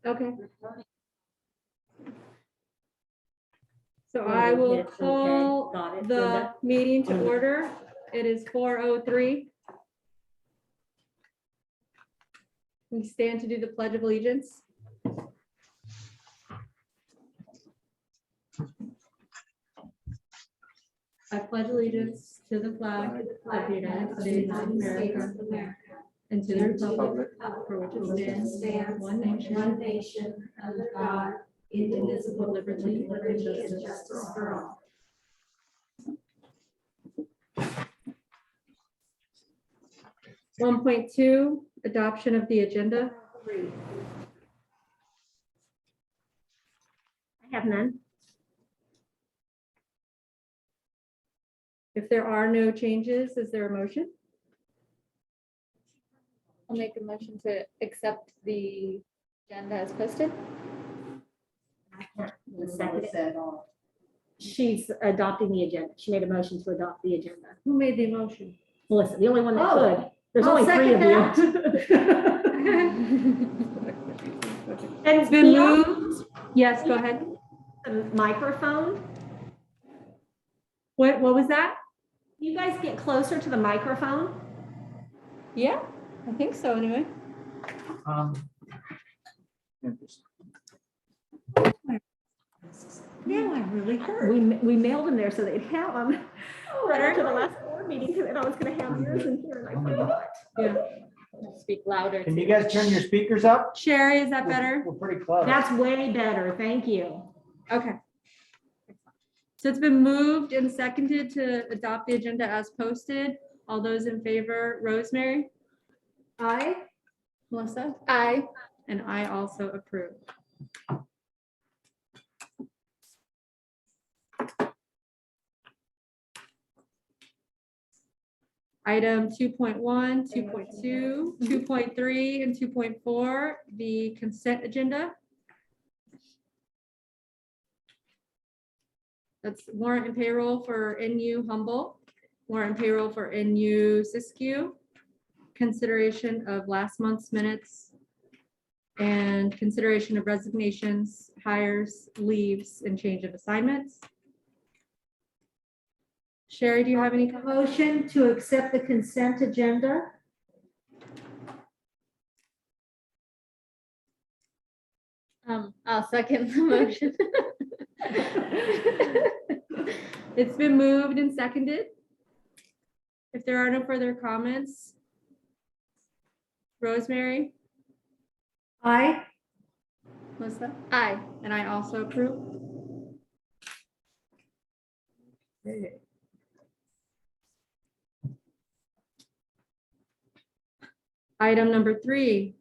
Okay. So I will It's okay. call Got it, the Linda? meeting to order. It is 4:03. We stand to do the Pledge of Allegiance. I pledge allegiance to the flag of the United States of America and to the republic for which it stands, one nation, under God, indivisible, with liberty and justice for all. One point two, adoption of the agenda. I have none. If there are no changes, is there a motion? I'll make a motion to accept the agenda as posted. Second. She's adopting the agenda. She made a motion to adopt the agenda. Who made the motion? Melissa, the only one that Oh, could. There's I'll only three of second you. And It's been beyond moved. Yes, go ahead. the microphone, What was that? you guys get closer to the microphone. Yeah, I think so anyway. Now I really heard. We mailed them there so they'd have them. Right after the last board meeting, and I was gonna have yours in here and I forgot. Yeah. Speak louder. Can you guys turn your speakers up? Sherry, is that better? We're pretty close. That's way better, thank you. Okay. So it's been moved and seconded to adopt the agenda as posted. All those in favor, Rosemary? Aye. Melissa? Aye. And I also approve. Item 2.1, 2.2, 2.3, and 2.4, the consent agenda. That's warrant and payroll for NU Humboldt, warrant and payroll for NU Siskiyou, consideration of last month's minutes, and consideration of resignations, hires, leaves, and change of assignments. Sherry, do you have any? Motion to accept the consent agenda. I'll second the motion. It's been moved and seconded. If there are no further comments, Rosemary, Aye. Melissa, Aye. and I also approve. Item number 3,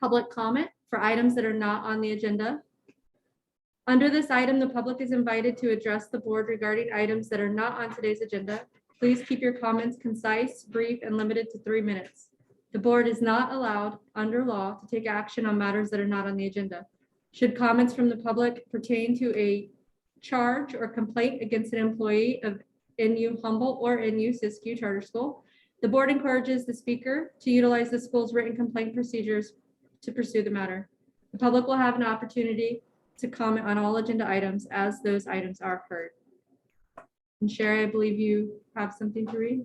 public comment for items that are not on the agenda. Under this item, the public is invited to address the board regarding items that are not on today's agenda. Please keep your comments concise, brief, and limited to 3 minutes. The board is not allowed under law to take action on matters that are not on the agenda. Should comments from the public pertain to a charge or complaint against an employee of NU Humboldt or NU Siskiyou Charter School, the board encourages the speaker to utilize the school's written complaint procedures to pursue the matter. The public will have an opportunity to comment on all agenda items as those items are heard. And Sherry, I believe you have something to read.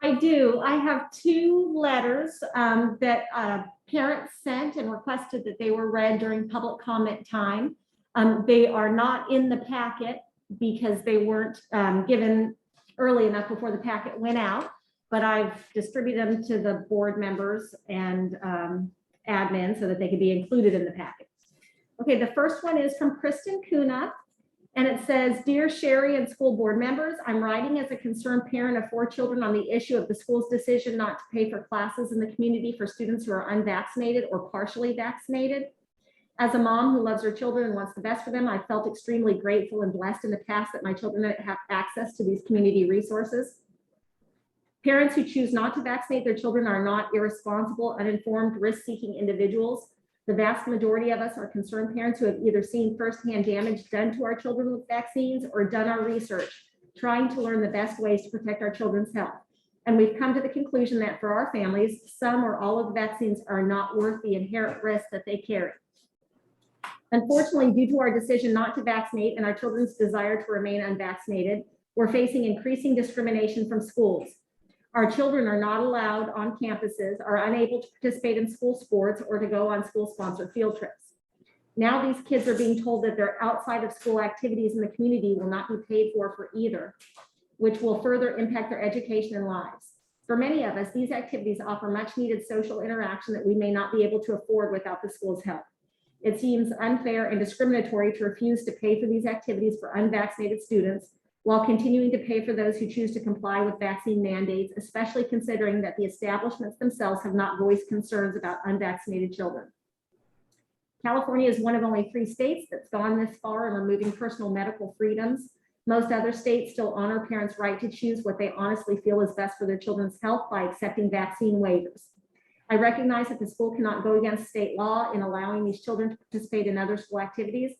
I do. I have 2 letters that parents sent and requested that they were read during public comment time. They are not in the packet because they weren't given early enough before the packet went out, but I've distributed them to the board members and admin so that they could be included in the packet. Okay, the first one is from Kristen Kuna. And it says, "Dear Sherry and school board members, I'm writing as a concerned parent of 4 children on the issue of the school's decision not to pay for classes in the community for students who are unvaccinated or partially vaccinated. As a mom who loves her children and wants the best for them, I felt extremely grateful and blessed in the past that my children have access to these community resources. Parents who choose not to vaccinate their children are not irresponsible, uninformed, risk-seeking individuals. The vast majority of us are concerned parents who have either seen firsthand damage done to our children with vaccines or done our research, trying to learn the best ways to protect our children's health. And we've come to the conclusion that for our families, some or all of the vaccines are not worth the inherent risk that they carry. Unfortunately, due to our decision not to vaccinate and our children's desire to remain unvaccinated, we're facing increasing discrimination from schools. Our children are not allowed on campuses, are unable to participate in school sports or to go on school-sponsored field trips. Now these kids are being told that their outside of school activities in the community will not be paid for either, which will further impact their education and lives. For many of us, these activities offer much needed social interaction that we may not be able to afford without the school's help. It seems unfair and discriminatory to refuse to pay for these activities for unvaccinated students while continuing to pay for those who choose to comply with vaccine mandates, especially considering that the establishments themselves have not voiced concerns about unvaccinated children. California is one of only 3 states that's gone this far in removing personal medical freedoms. Most other states still honor parents' right to choose what they honestly feel is best for their children's health by accepting vaccine waivers. I recognize that the school cannot go against state law in allowing these children to participate in other school activities,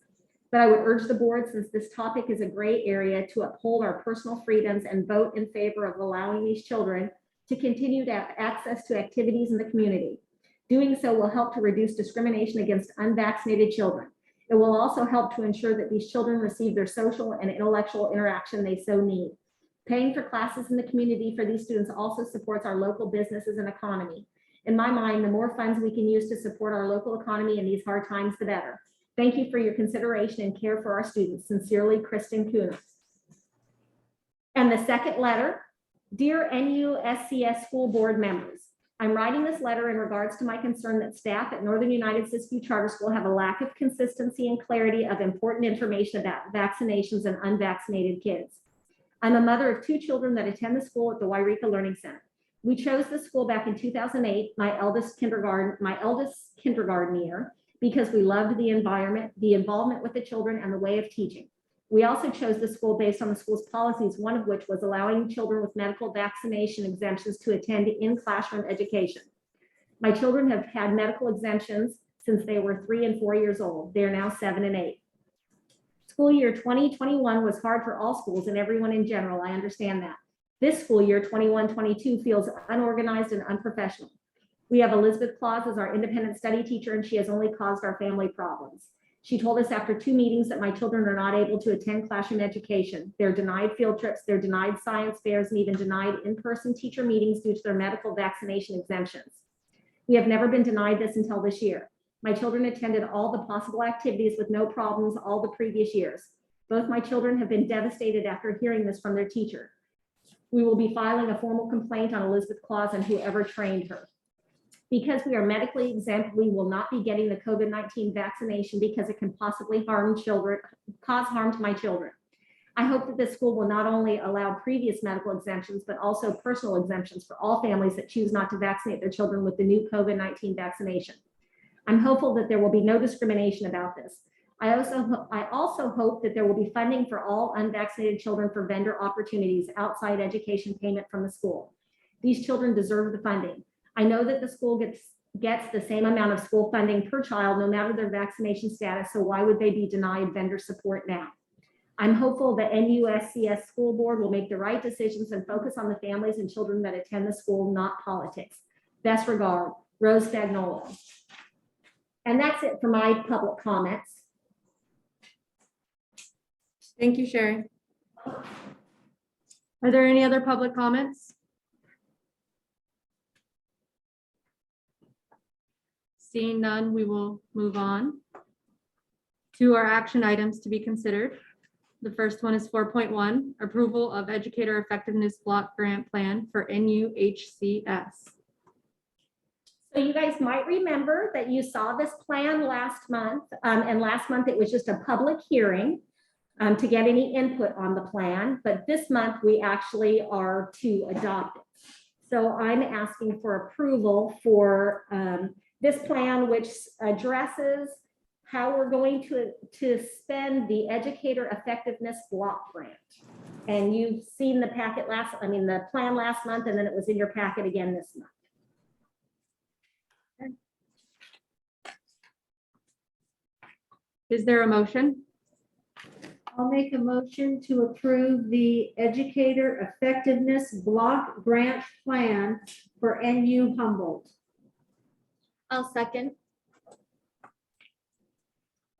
but I would urge the board, since this topic is a gray area, to uphold our personal freedoms and vote in favor of allowing these children to continue to have access to activities in the community. Doing so will help to reduce discrimination against unvaccinated children. It will also help to ensure that these children receive their social and intellectual interaction they so need. Paying for classes in the community for these students also supports our local businesses and economy. In my mind, the more funds we can use to support our local economy in these hard times, the better. Thank you for your consideration and care for our students. Sincerely, Kristen Kunis. And the second letter, dear NUSCS school board members, I'm writing this letter in regards to my concern that staff at Northern United Siskiyou Charter School have a lack of consistency and clarity of important information about vaccinations and unvaccinated kids. I'm a mother of 2 children that attend the school at the Eureka Learning Center. We chose the school back in 2008, my eldest kindergarten year, because we loved the environment, the involvement with the children, and the way of teaching. We also chose the school based on the school's policies, one of which was allowing children with medical vaccination exemptions to attend in-classroom education. My children have had medical exemptions since they were 3 and 4 years old. They are now 7 and 8. School year 2021 was hard for all schools and everyone in general. I understand that. This school year 21-22 feels unorganized and unprofessional. We have Elizabeth Claus as our independent study teacher, and she has only caused our family problems. She told us after 2 meetings that my children are not able to attend classroom education. They're denied field trips, they're denied science fairs, and even denied in-person teacher meetings due to their medical vaccination exemptions. We have never been denied this until this year. My children attended all the possible activities with no problems all the previous years. Both my children have been devastated after hearing this from their teacher. We will be filing a formal complaint on Elizabeth Claus and whoever trained her. Because we are medically exempt, we will not be getting the COVID-19 vaccination because it can possibly cause harm to my children. I hope that this school will not only allow previous medical exemptions, but also personal exemptions for all families that choose not to vaccinate their children with the new COVID-19 vaccination. I'm hopeful that there will be no discrimination about this. I also hope that there will be funding for all unvaccinated children for vendor opportunities outside education payment from the school. These children deserve the funding. I know that the school gets the same amount of school funding per child, no matter their vaccination status, so why would they be denied vendor support now? I'm hopeful that NUSCS school board will make the right decisions and focus on the families and children that attend the school, not politics. Best regard, Rose Fagnolo. And that's it for my public comments. Thank you, Sherry. Are there any other public comments? Seeing none, we will move on to our action items to be considered. The first one is 4.1, approval of educator effectiveness block grant plan for NUHCS. So you guys might remember that you saw this plan last month, and last month it was just a public hearing to get any input on the plan, but this month we actually are to adopt it. So I'm asking for approval for this plan, which addresses how we're going to spend the educator effectiveness block grant. And you've seen the packet the plan last month, and then it was in your packet again this month. Okay. Is there a motion? I'll make a motion to approve the Educator Effectiveness Block Grant Plan for NU Humboldt. I'll second.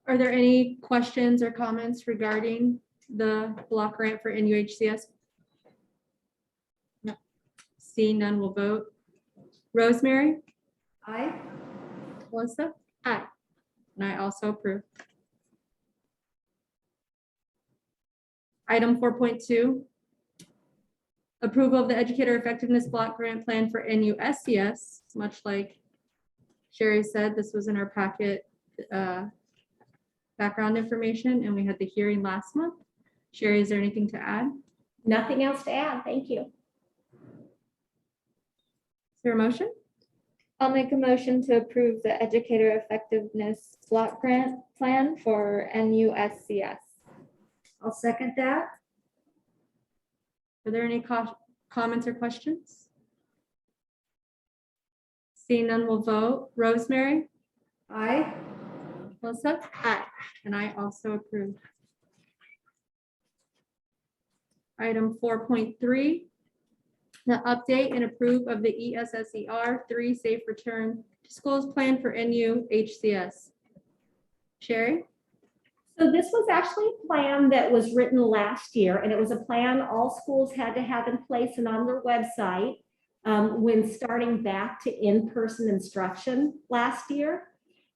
Are there any questions or comments regarding the block grant for NUHCS? No. Seeing none, we'll vote. Rosemary, Aye. Melissa? Aye. And I also approve. Item 4.2. Approval of the Educator Effectiveness Block Grant Plan for NUSCS. Much like Sherry said, this was in our packet background information, and we had the hearing last month. Sherry, is there anything to add? Is Nothing else to add. Thank you. there a motion? I'll make a motion to approve the Educator Effectiveness Block Grant Plan for NUSCS. I'll second that. Are there any comments or questions? Seeing none, we'll vote. Rosemary, Aye. Melissa? Aye. And I also approve. Item 4.3, the update and approve of the ESSER 3 Safe Return to Schools Plan for NUHCS. Sherry? So this was actually a plan that was written last year, and it was a plan all schools had to have in place and on their website when starting back to in-person instruction last year.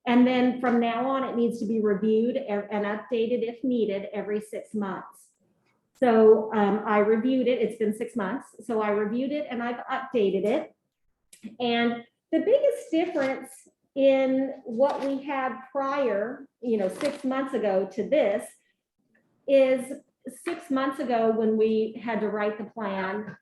And then from now on, it needs to be reviewed and updated if needed every 6 months. So I reviewed it. It's been 6 months. So I reviewed it and I've updated it. And the biggest difference in what we had prior, 6 months ago to this is 6 months ago when we had to write the plan.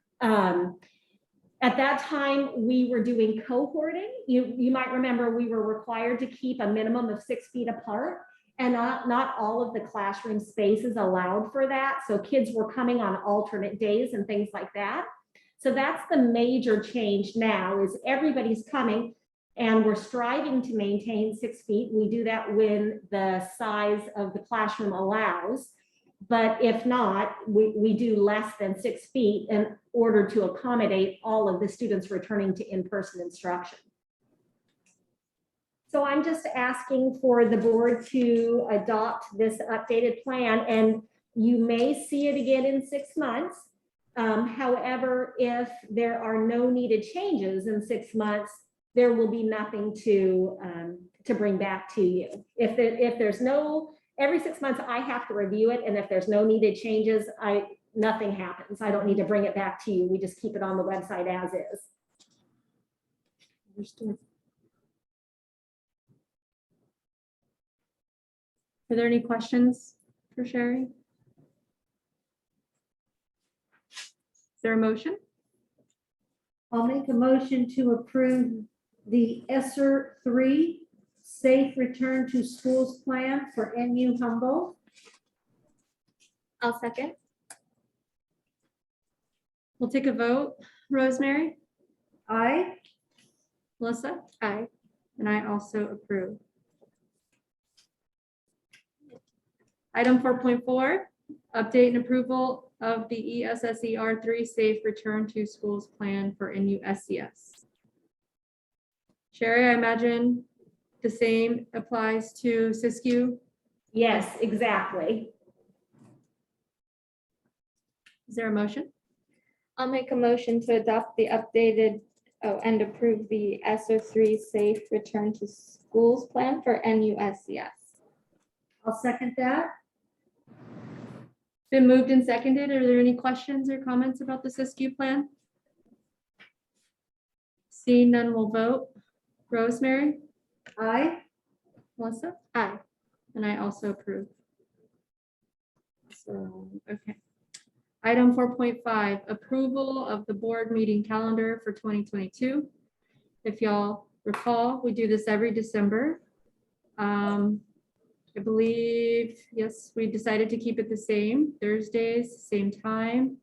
At that time, we were doing cohorting. You might remember we were required to keep a minimum of 6 feet apart, and not all of the classroom spaces allowed for that. So kids were coming on alternate days and things like that. So that's the major change now is everybody's coming and we're striving to maintain 6 feet. We do that when the size of the classroom allows. But if not, we do less than 6 feet in order to accommodate all of the students returning to in-person instruction. So I'm just asking for the board to adopt this updated plan, and you may see it again in 6 months. However, if there are no needed changes in 6 months, there will be nothing to bring back to you. If there's no, every 6 months I have to review it, and if there's no needed changes, nothing happens. I don't need to bring it back to you. We just keep it on the website as is. Understood. Are there any questions for Sherry? Is there a motion? I'll make a motion to approve the ESSER 3 Safe Return to Schools Plan for NU Humboldt. I'll second. We'll take a vote. Rosemary, Aye. Melissa, Aye. and I also approve. Item 4.4, update and approval of the ESSER 3 Safe Return to Schools Plan for NUSCS. Sherry, I imagine the same applies to SISCU. Yes, exactly. Is there a motion? I'll make a motion to adopt the updated and approve the ESSER 3 Safe Return to Schools Plan for NUSCS. I'll second that. Been moved and seconded. Are there any questions or comments about the SISCU plan? Seeing none, we'll vote. Rosemary, Aye. Melissa? Aye. And I also approve. So, okay. Item 4.5, approval of the board meeting calendar for 2022. If y'all recall, we do this every December. I believe, yes, we decided to keep it the same, Thursdays, same time.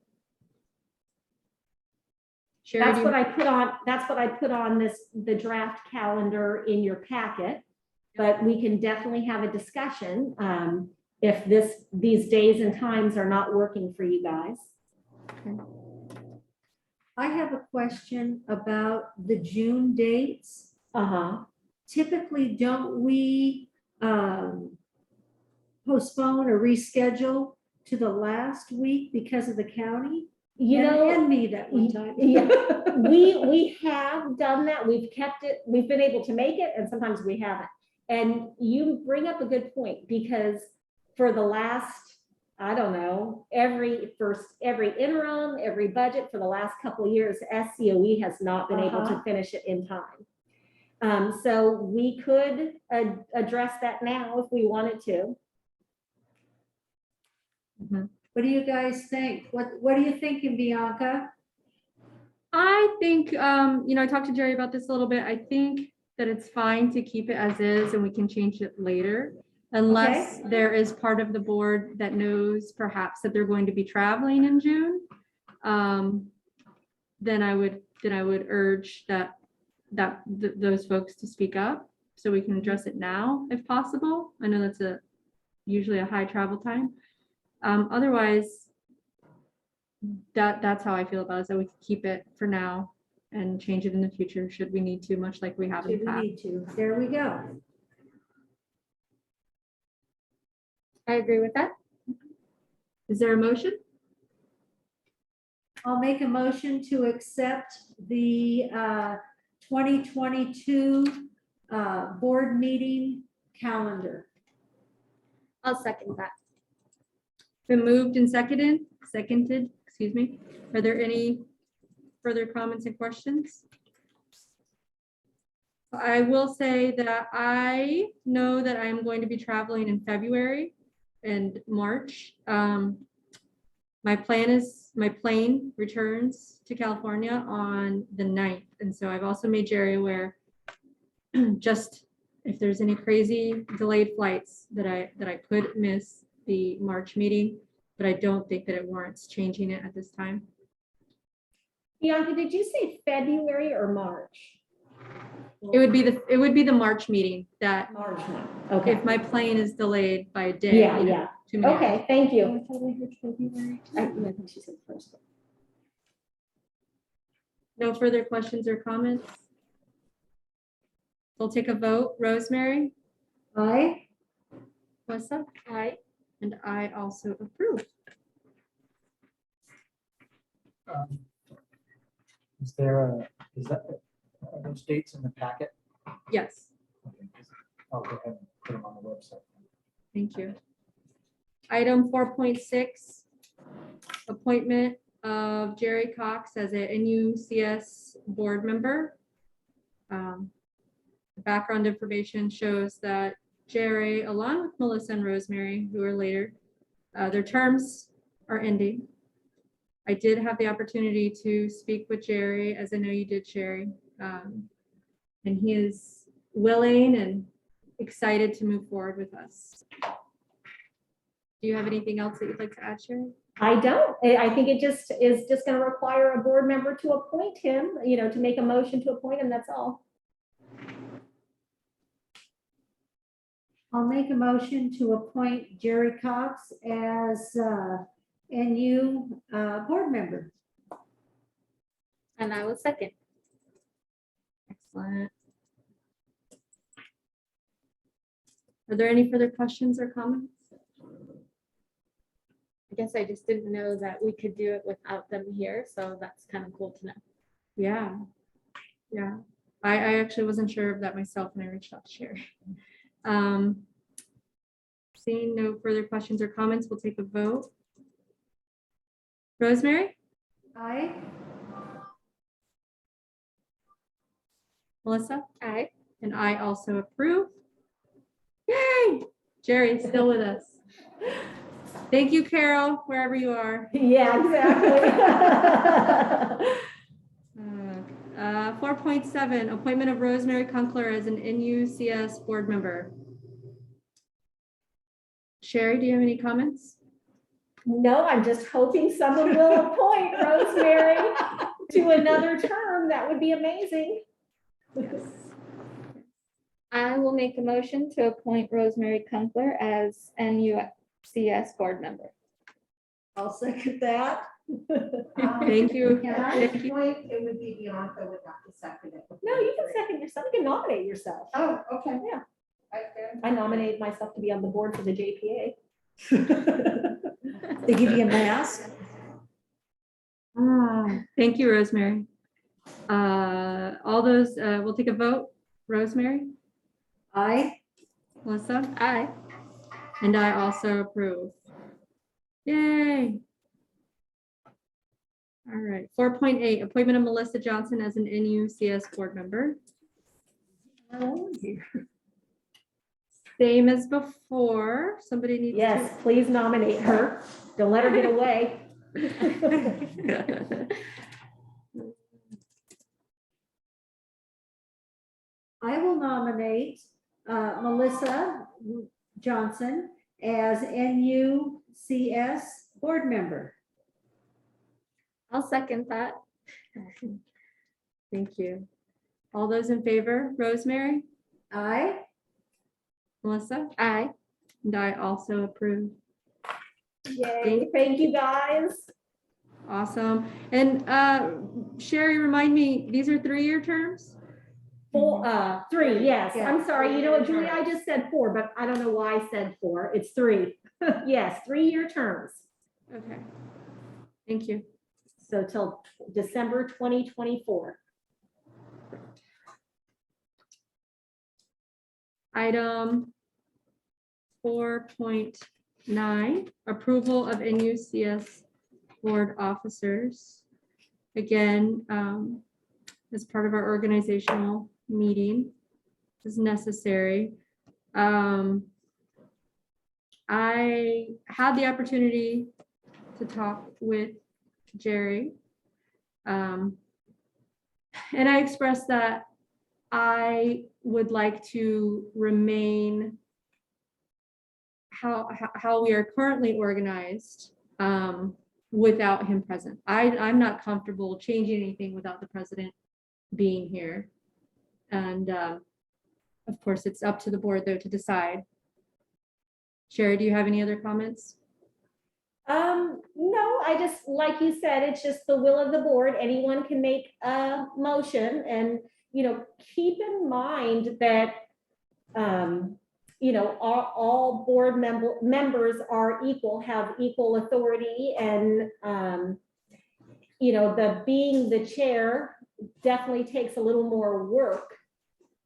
Sherry, That's do what you- I put on the draft calendar in your packet, but we can definitely have a discussion. if these days and times are not working for you guys. I have a question about the June dates. Uh-huh. Typically, don't we postpone or reschedule to the last week because of the county? And me that one time. Yeah, we have done that. We've kept it, we've been able to make it, and sometimes we haven't. And you bring up a good point, because for the last, I don't know, every interim, every budget for the last couple of years, SCOE has not been able to finish it in time. So we could address that now if we wanted to. What do you guys think? What are you thinking, Bianca? I think, I talked to Jerry about this a little bit. I think that it's fine to keep it as is and we can change it later. Unless there is part of the board that knows perhaps that they're going to be traveling in June. Then I would urge those folks to speak up so we can address it now if possible. I know that's usually a high travel time. Otherwise, that's how I feel about it. So we can keep it for now and change it in the future should we need to, much like we have in Should the we past. need to? There we go. I agree with that. Is there a motion? I'll make a motion to accept the 2022 board meeting calendar. I'll second that. Been moved and seconded, excuse me. Are there any further comments and questions? I will say that I know that I'm going to be traveling in February and March. My plane returns to California on the 9th. And so I've also made Jerry aware, just if there's any crazy delayed flights that I could miss the March meeting, but I don't think that it warrants changing it at this time. Bianca, did you say February or March? It would be the March meeting that March one. Okay. if my plane is delayed by a day. Yeah, yeah. too many hours. Okay, thank you. I think she said first. No further questions or comments? We'll take a vote. Rosemary, Aye. Melissa, Aye. and I also approve. Is are those dates in the packet? Yes, Okay, I'll go ahead and put them on the website. thank you. Item 4.6, appointment of Jerry Cox as a NUCS board member. The background information shows that Jerry, along with Melissa and Rosemary, who are later, their terms are ending. I did have the opportunity to speak with Jerry, as I know you did, Sherry. And he is willing and excited to move forward with us. Do you have anything else that you'd like to add, Sherry? I don't. I think it just is just going to require a board member to appoint him, to make a motion to appoint him, that's all. I'll make a motion to appoint Jerry Cox as NU board member. And I will second. Excellent. Are there any further questions or comments? I guess I just didn't know that we could do it without them here, so that's kind of cool to know. Yeah. Yeah. I actually wasn't sure of that myself when I reached out to Sherry. Seeing no further questions or comments, we'll take a vote. Rosemary, Aye. Melissa, Aye. and I also approve. Yay! Jerry's still with us. Thank you, Carol, wherever you are. Yeah, exactly. 4.7, appointment of Rosemary Conkler as an NUCS board member. Sherry, do you have any comments? No, I'm just hoping someone will appoint Rosemary to another term. That would be amazing. I will make a motion to appoint Rosemary Conkler as CS board member. I'll second that. Thank you. Can I Thank you. point, it would be Bianca would have to second it. No, you can second yourself. You can nominate yourself. Oh, okay. Yeah. I I nominated myself to be on the board for the JPA. They give you a mask? Thank you, Rosemary. All those, we'll take a vote. Rosemary, Aye. Melissa, Aye. and I also approve. Yay. All right, 4.8, appointment of Melissa Johnson as an NUCS board member. Same as before. Somebody needs to. Yes, please nominate her. Don't let her get away. I will nominate Melissa Johnson as NUCS board member. I'll second that. Thank you. All those in favor, Rosemary, Aye. Melissa, Aye. and I also approve. Yay, thank you, guys. Awesome. And Sherry, remind me, these are 3-year terms? Three, yes. Yeah. I'm sorry, you know what, Julie, I just said 4, but I don't know why I said 4. It's 3. Yes, 3-year terms. Okay. Thank you. So till December 2024. Item 4.9, approval of NUCS board officers. Again, as part of our organizational meeting is necessary. I had the opportunity to talk with Jerry. And I expressed that I would like to remain how we are currently organized without him present. I'm not comfortable changing anything without the president being here. And of course, it's up to the board though to decide. Sherry, do you have any other comments? No, I just, like you said, it's just the will of the board. Anyone can make a motion and, you know, keep in mind that, you know, all board members are equal, have equal authority and, you know, being the chair definitely takes a little more work,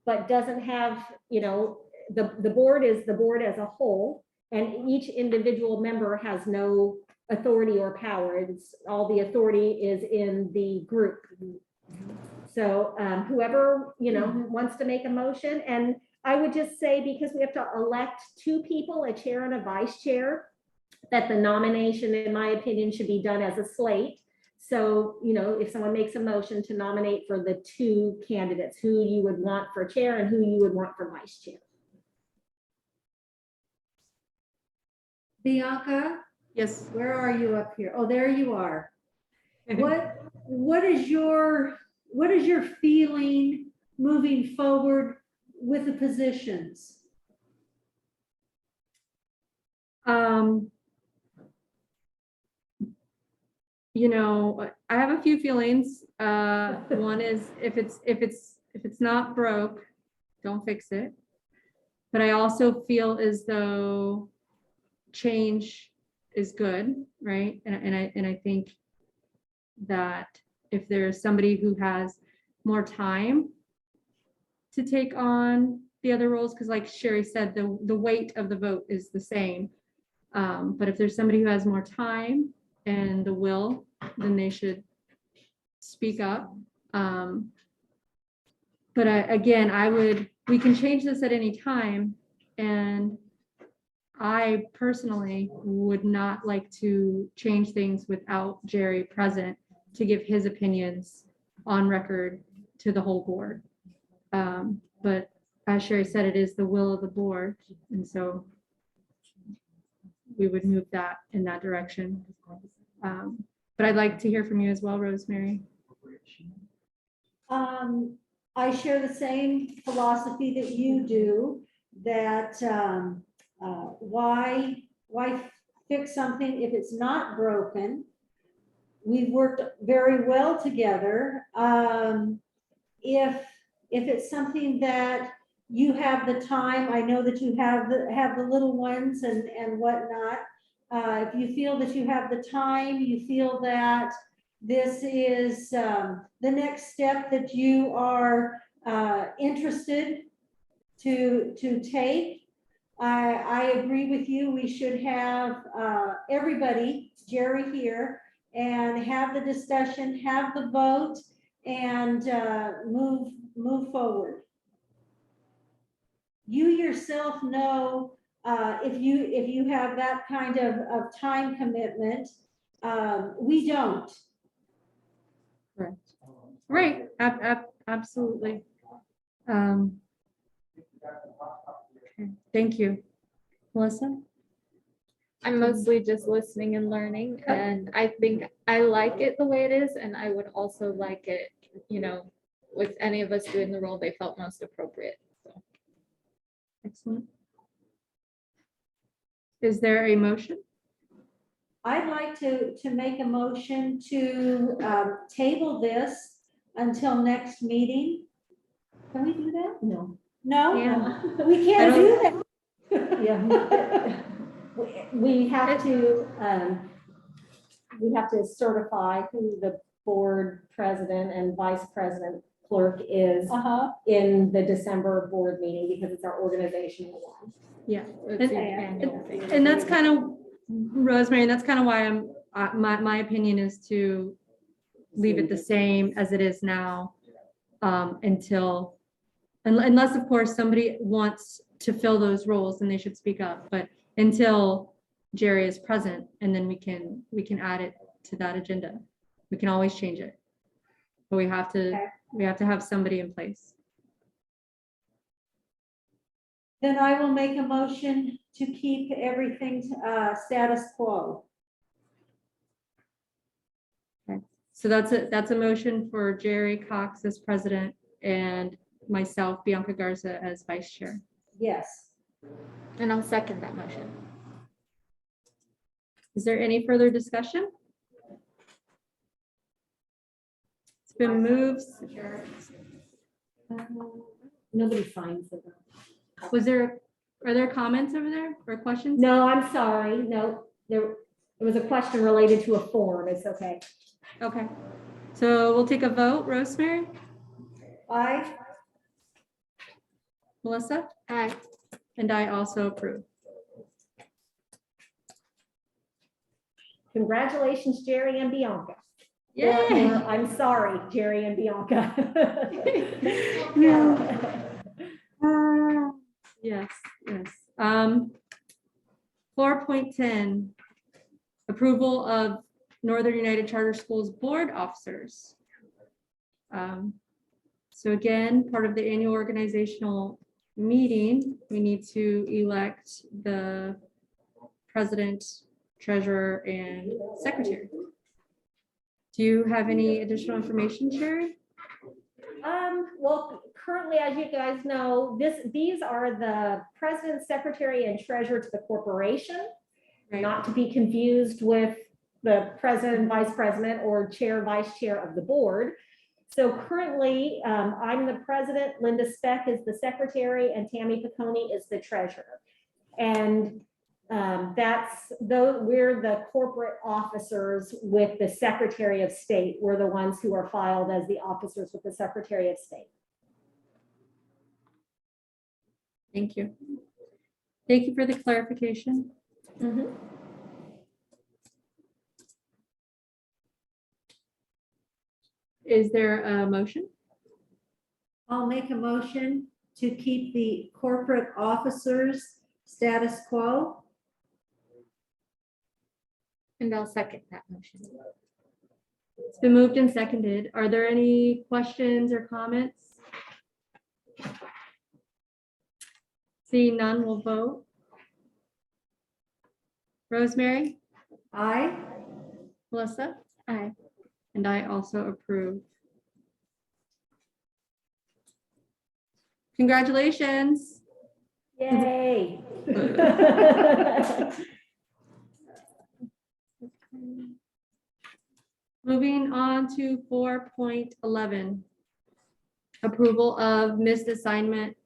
but doesn't have, you know, the board is the board as a whole. And each individual member has no authority or power. It's all the authority is in the group. So whoever, you know, wants to make a motion, and I would just say, because we have to elect 2 people, a chair and a vice chair, that the nomination, in my opinion, should be done as a slate. So, you know, if someone makes a motion to nominate for the 2 candidates, who you would want for chair and who you would want for vice chair. Bianca, Yes. where are you up here? Oh, there you are. What is your feeling moving forward with the positions? You know, I have a few feelings. One is if it's not broke, don't fix it. But I also feel as though change is good, right? And I think that if there's somebody who has more time to take on the other roles, because like Sherry said, the weight of the vote is the same. But if there's somebody who has more time and the will, then they should speak up. But again, we can change this at any time. And I personally would not like to change things without Jerry present to give his opinions on record to the whole board. But as Sherry said, it is the will of the board. And so we would move that in that direction. But I'd like to hear from you as well, Rosemary. I share the same philosophy that you do, that why why fix something if it's not broken? We've worked very well together. If it's something that you have the time, I know that you have the little ones and whatnot. If you feel that you have the time, you feel that this is the next step that you are interested to take, I agree with you. We should have everybody, Jerry here, and have the discussion, have the vote, and move forward. You yourself know if you have that kind of time commitment. We don't. Right, absolutely. Okay, thank you. Melissa? I'm mostly just listening and learning, and I think I like it the way it is, and I would also like it, with any of us doing the role they felt most appropriate. So. Excellent. Is there a motion? I'd like to make a motion to table this until next meeting. Can we do that? No. No, Yeah. we can't do that. Yeah. We have to certify who the board president and vice president clerk is in the December board meeting because it's our organizational one. Yeah. It's the annual thing. And that's kind of, Rosemary, and that's kind of why my opinion is to leave it the same as it is now until, unless of course somebody wants to fill those roles, then they should speak up, but until Jerry is present, and then we can add it to that agenda. We can always change it, but we have to have somebody in place. Then I will make a motion to keep everything status quo. So that's a motion for Jerry Cox as president and myself, Bianca Garza, as vice chair. Yes. And I'll second that motion. Is there any further discussion? It's been moved. Nobody signs it. Are there comments over there or questions? No, I'm sorry. No, there was a question related to a form. It's okay. Okay, so we'll take a vote. Rosemary, Aye. Melissa, Aye. and I also approve. Congratulations, Jerry and Bianca. Yay! Or, I'm sorry, Jerry and Bianca. Yes, yes. 4.10, approval of Northern United Charter Schools Board officers. So again, part of the annual organizational meeting, we need to elect the president, treasurer, and secretary. Do you have any additional information, Sherry? Well, currently, as you guys know, these are the president, secretary, and treasurer to the corporation, Right. not to be confused with the president, vice president, or chair, vice chair of the board. So currently, I'm the president, Linda Speck is the secretary, and Tammy Piccone is the treasurer. And we're the corporate officers with the Secretary of State. We're the ones who are filed as the officers with the Secretary of State. Thank you. Thank you for the clarification. Is there a motion? I'll make a motion to keep the corporate officers status quo. And I'll second that motion. It's been moved and seconded. Are there any questions or comments? Seeing none, we'll vote. Rosemary, Aye. Melissa, Aye. and I also approve. Congratulations. Yay. Moving on to 4.11. Approval of missed assignment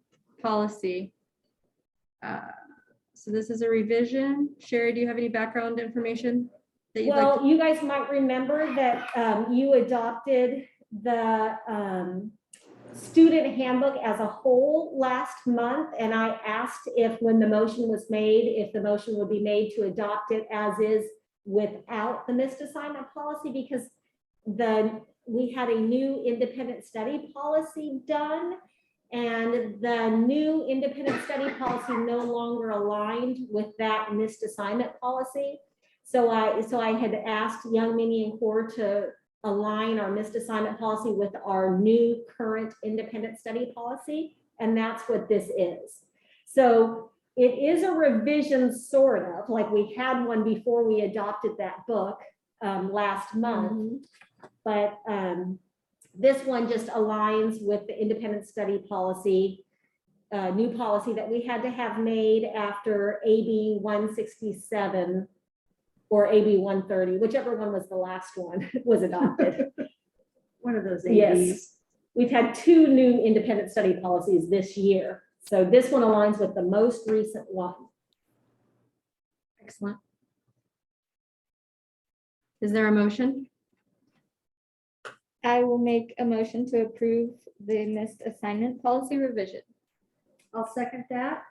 policy. So this is a revision. Sherry, do you have any background information that you'd like Well, to? you guys might remember that you adopted the student handbook as a whole last month. And I asked if, when the motion was made, if the motion would be made to adopt it as is without the missed assignment policy, because we had a new independent study policy done. And the new independent study policy no longer aligned with that missed assignment policy. So I had asked Young, Mini, and Core to align our missed assignment policy with our new current independent study policy, and that's what this is. So it is a revision, sort of, like we had one before we adopted that book last month, but this one just aligns with the independent study policy, new policy that we had to have made after AB 167 or AB 130, whichever one was the last one, was adopted. One of those Yes. ABs. We've had 2 new independent study policies this year. So this one aligns with the most recent one. Excellent. Is there a motion? I will make a motion to approve the missed assignment policy revision. I'll second that.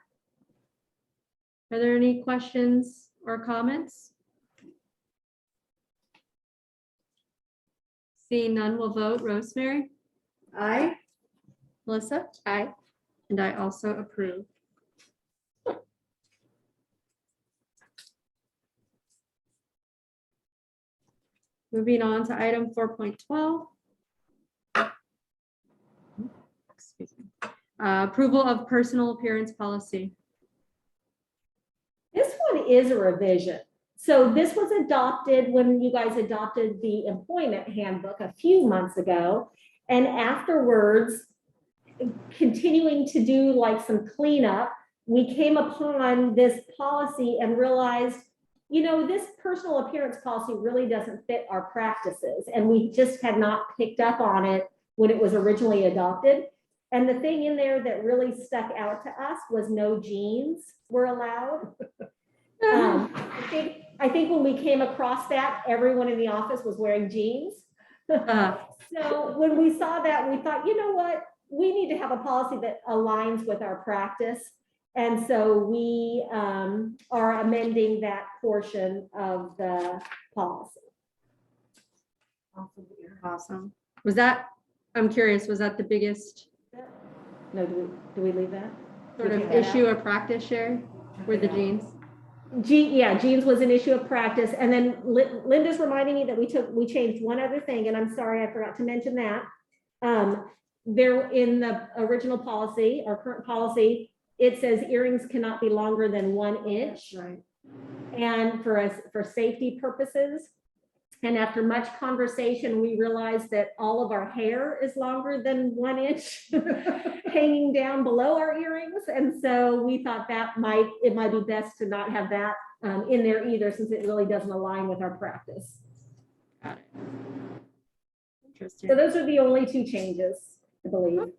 Are there any questions or comments? Seeing none, we'll vote. Rosemary, Aye. Melissa? Aye. And I also approve. Moving on to item 4.12. Excuse me. Approval of personal appearance policy. This one is a revision. So this was adopted when you guys adopted the employment handbook a few months ago. And afterwards, continuing to do like some cleanup, we came upon this policy and realized, you know, this personal appearance policy really doesn't fit our practices. And we just had not picked up on it when it was originally adopted. And the thing in there that really stuck out to us was no jeans were allowed. I think when we came across that, everyone in the office was wearing jeans. So when we saw that, we thought, you know what? We need to have a policy that aligns with our practice. And so we are amending that portion of the policy. Awesome. Was that, I'm curious, was that the biggest No, do we leave that? sort We of take that issue or practice, Sherry? Were the jeans? Jeans was an issue of practice. And then Linda's reminding me that we changed one other thing, and I'm sorry, I forgot to mention that. There in the original policy, our current policy, it says earrings cannot be longer than 1 inch. Right. And for safety purposes. And after much conversation, we realized that all of our hair is longer than 1 inch hanging down below our earrings. And so we thought that it might be best to not have that in there either, since it really doesn't align with our practice. Got it. Interesting. So those are the only 2 changes, I believe.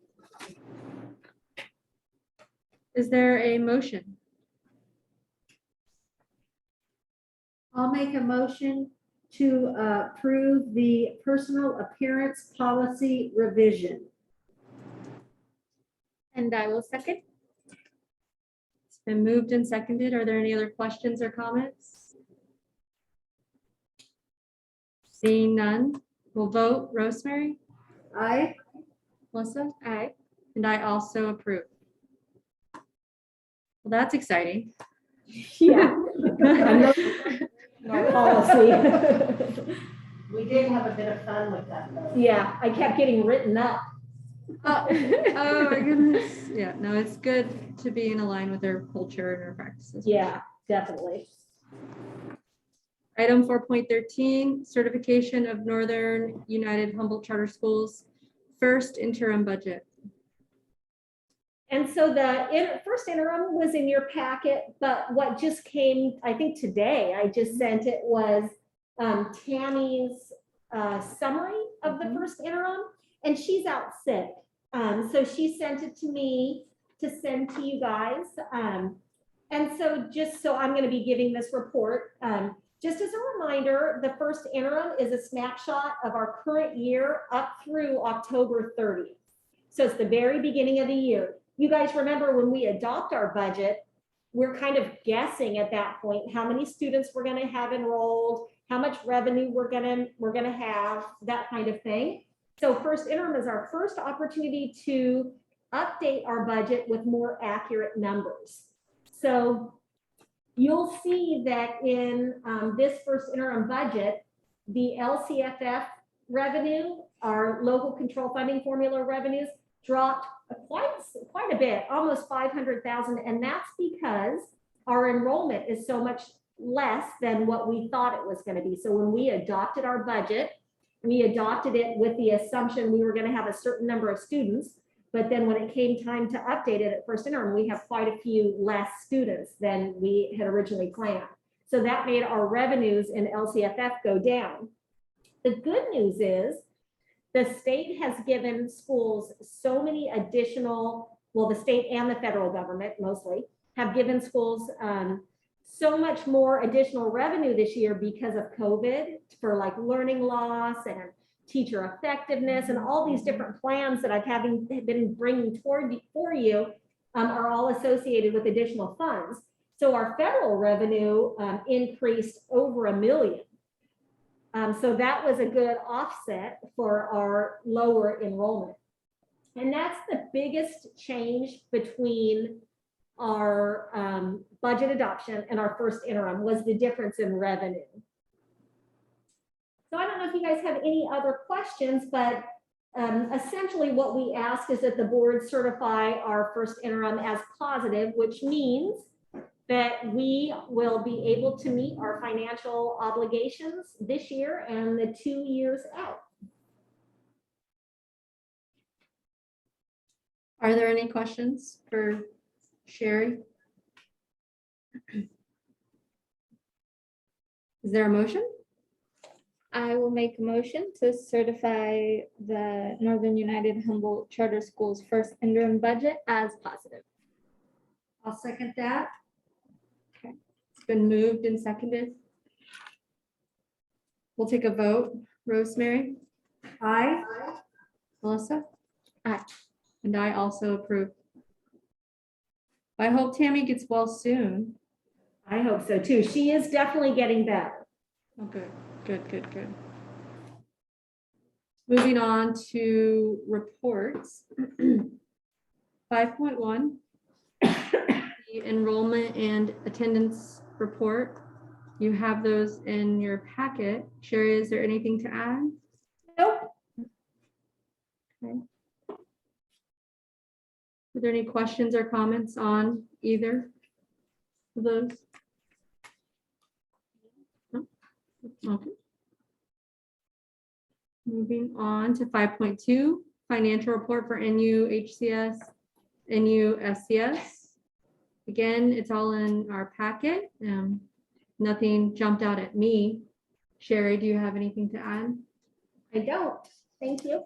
Is there a motion? I'll make a motion to approve the personal appearance policy revision. And I will second. It's been moved and seconded. Are there any other questions or comments? Seeing none, we'll vote. Rosemary, Aye. Melissa, Aye. and I also approve. Well, that's exciting. Yeah. Our policy. We did have a bit of fun with that though. Yeah, I kept getting written up. Oh, oh my goodness. Yeah, no, it's good to be in line with their culture and their practices. Yeah, definitely. Item 4.13, certification of Northern United Humboldt Charter Schools first interim budget. And so the first interim was in your packet, but what just came, I think today, I just sent it, was Tammy's summary of the first interim, and she's out sick. So she sent it to me to send to you guys. And so just so I'm going to be giving this report, just as a reminder, the first interim is a snapshot of our current year up through October 30th. So it's the very beginning of the year. You guys remember when we adopt our budget, we're kind of guessing at that point how many students we're going to have enrolled, how much revenue we're going to have, that kind of thing. So first interim is our first opportunity to update our budget with more accurate numbers. So you'll see that in this first interim budget, the LCFF revenue, our local control funding formula revenues, dropped quite a bit, almost 500,000, and that's because our enrollment is so much less than what we thought it was going to be. So when we adopted our budget, we adopted it with the assumption we were going to have a certain number of students, but then when it came time to update it at first interim, we have quite a few less students than we had originally planned. So that made our revenues in LCFF go down. The good news is the state has given schools so many additional, well, the state and the federal government mostly have given schools so much more additional revenue this year because of COVID for like learning loss and teacher effectiveness and all these different plans that I've been bringing for you are all associated with additional funds. So our federal revenue increased over $1 million. So that was a good offset for our lower enrollment. And that's the biggest change between our budget adoption and our first interim was the difference in revenue. So I don't know if you guys have any other questions, but essentially what we ask is that the board certify our first interim as positive, which means that we will be able to meet our financial obligations this year and the 2 years out. Are there any questions for Sherry? Is there a motion? I will make a motion to certify the Northern United Humboldt Charter Schools first interim budget as positive. I'll second that. It's been moved and seconded. We'll take a vote. Rosemary? Aye. Melissa? Aye. And I also approve. I hope Tammy gets well soon. I hope so too. She is definitely getting better. Oh, good, good, good, good. Moving on to reports. 5.1, the enrollment and attendance report. You have those in your packet. Sherry, is there anything to add? Nope. Okay. Are there any questions or comments on either of those? No? Okay. Moving on to 5.2, financial report for NUHCS, NUSCS. Again, it's all in our packet. Nothing jumped out at me. Sherry, do you have anything to add? I don't. Thank you.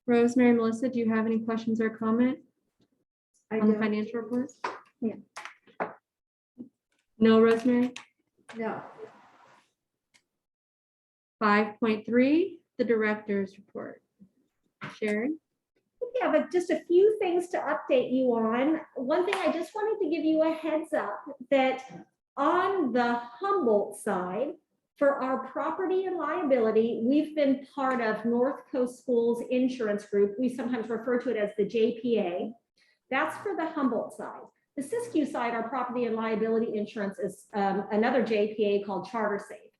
Rosemary, Melissa, do you have any questions or comment I on the don't. financial report? Yeah. No, Rosemary? No. 5.3, the director's report. Sherry? Yeah, but just a few things to update you on. One thing I just wanted to give you a heads up that on the Humboldt side, for our property and liability, we've been part of North Coast Schools Insurance Group. We sometimes refer to it as the JPA. That's for the Humboldt side. The Siskiyou side, our property and liability insurance is another JPA called CharterSafe.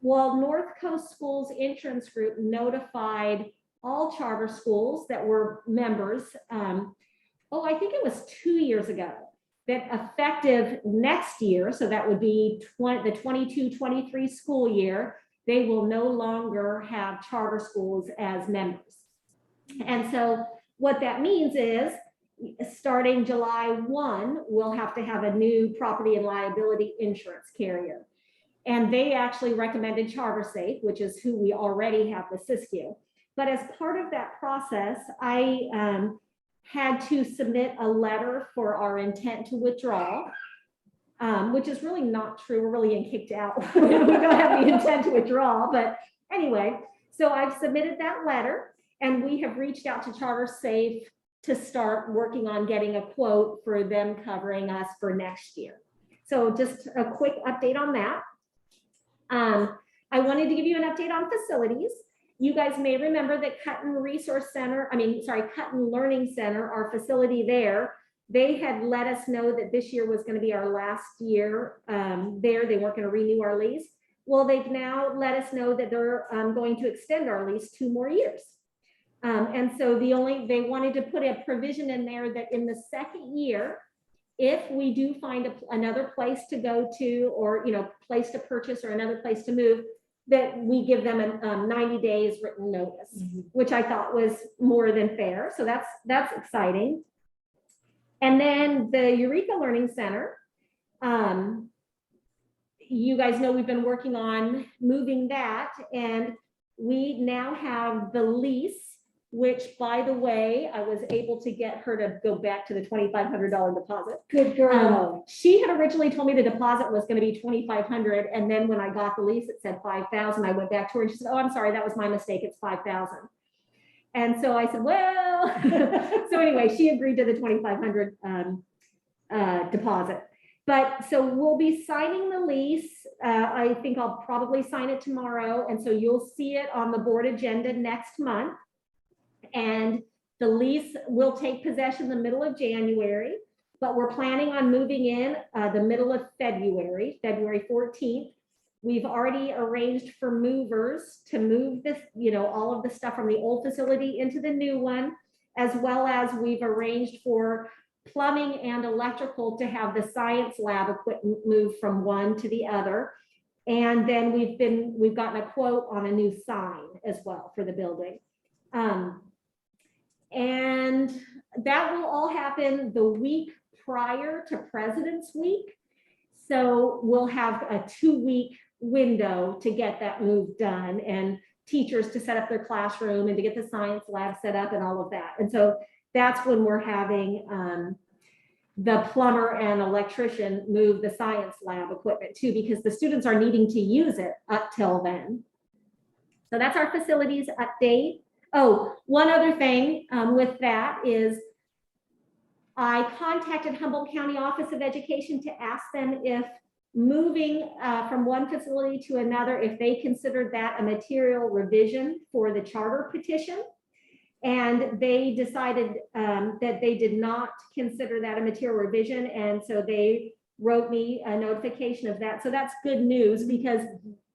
Well, North Coast Schools Insurance Group notified all charter schools that were members, I think it was 2 years ago, that effective next year, so that would be the 22-23 school year, they will no longer have charter schools as members. And so what that means is starting July 1, we'll have to have a new property and liability insurance carrier. And they actually recommended Charter Safe, which is who we already have with Siskiyou. But as part of that process, I had to submit a letter for our intent to withdraw, which is really not true. We're really getting kicked out. We don't have the intent to withdraw, but anyway, so I've submitted that letter and we have reached out to Charter Safe to start working on getting a quote for them covering us for next year. So just a quick update on that. I wanted to give you an update on facilities. You guys may remember that Cutton Learning Center, our facility there, they had let us know that this year was going to be our last year there. They weren't going to renew our lease. Well, they've now let us know that they're going to extend our lease 2 more years. And so they wanted to put a provision in there that in the second year, if we do find another place to go to, or place to purchase or another place to move, that we give them a 90 days written notice, which I thought was more than fair. So that's exciting. And then the Eureka Learning Center, you guys know we've been working on moving that, and we now have the lease, which, by the way, I was able to get her to go back to the $2,500 deposit. Good girl. She had originally told me the deposit was going to be $2,500, and then when I got the lease, it said $5,000. I went back to her and she said, "Oh, I'm sorry, that was my mistake. It's $5,000." And so I said, "Well," so anyway, she agreed to the $2,500 deposit. But so we'll be signing the lease. I think I'll probably sign it tomorrow, and so you'll see it on the board agenda next month. And the lease will take possession the middle of January, but we're planning on moving in the middle of February 14th. We've already arranged for movers to move this, all of the stuff from the old facility into the new one, as well as we've arranged for plumbing and electrical to have the science lab equipment moved from one to the other. And then we've gotten a quote on a new sign as well for the building. And that will all happen the week prior to President's Week. So we'll have a 2-week window to get that move done, and teachers to set up their classroom and to get the science lab set up and all of that. And so that's when we're having the plumber and electrician move the science lab equipment too, because the students are needing to use it up till then. So that's our facilities update. Oh, one other thing with that is I contacted Humboldt County Office of Education to ask them if moving from one facility to another, if they considered that a material revision for the charter petition. And they decided that they did not consider that a material revision. And so they wrote me a notification of that. So that's good news, because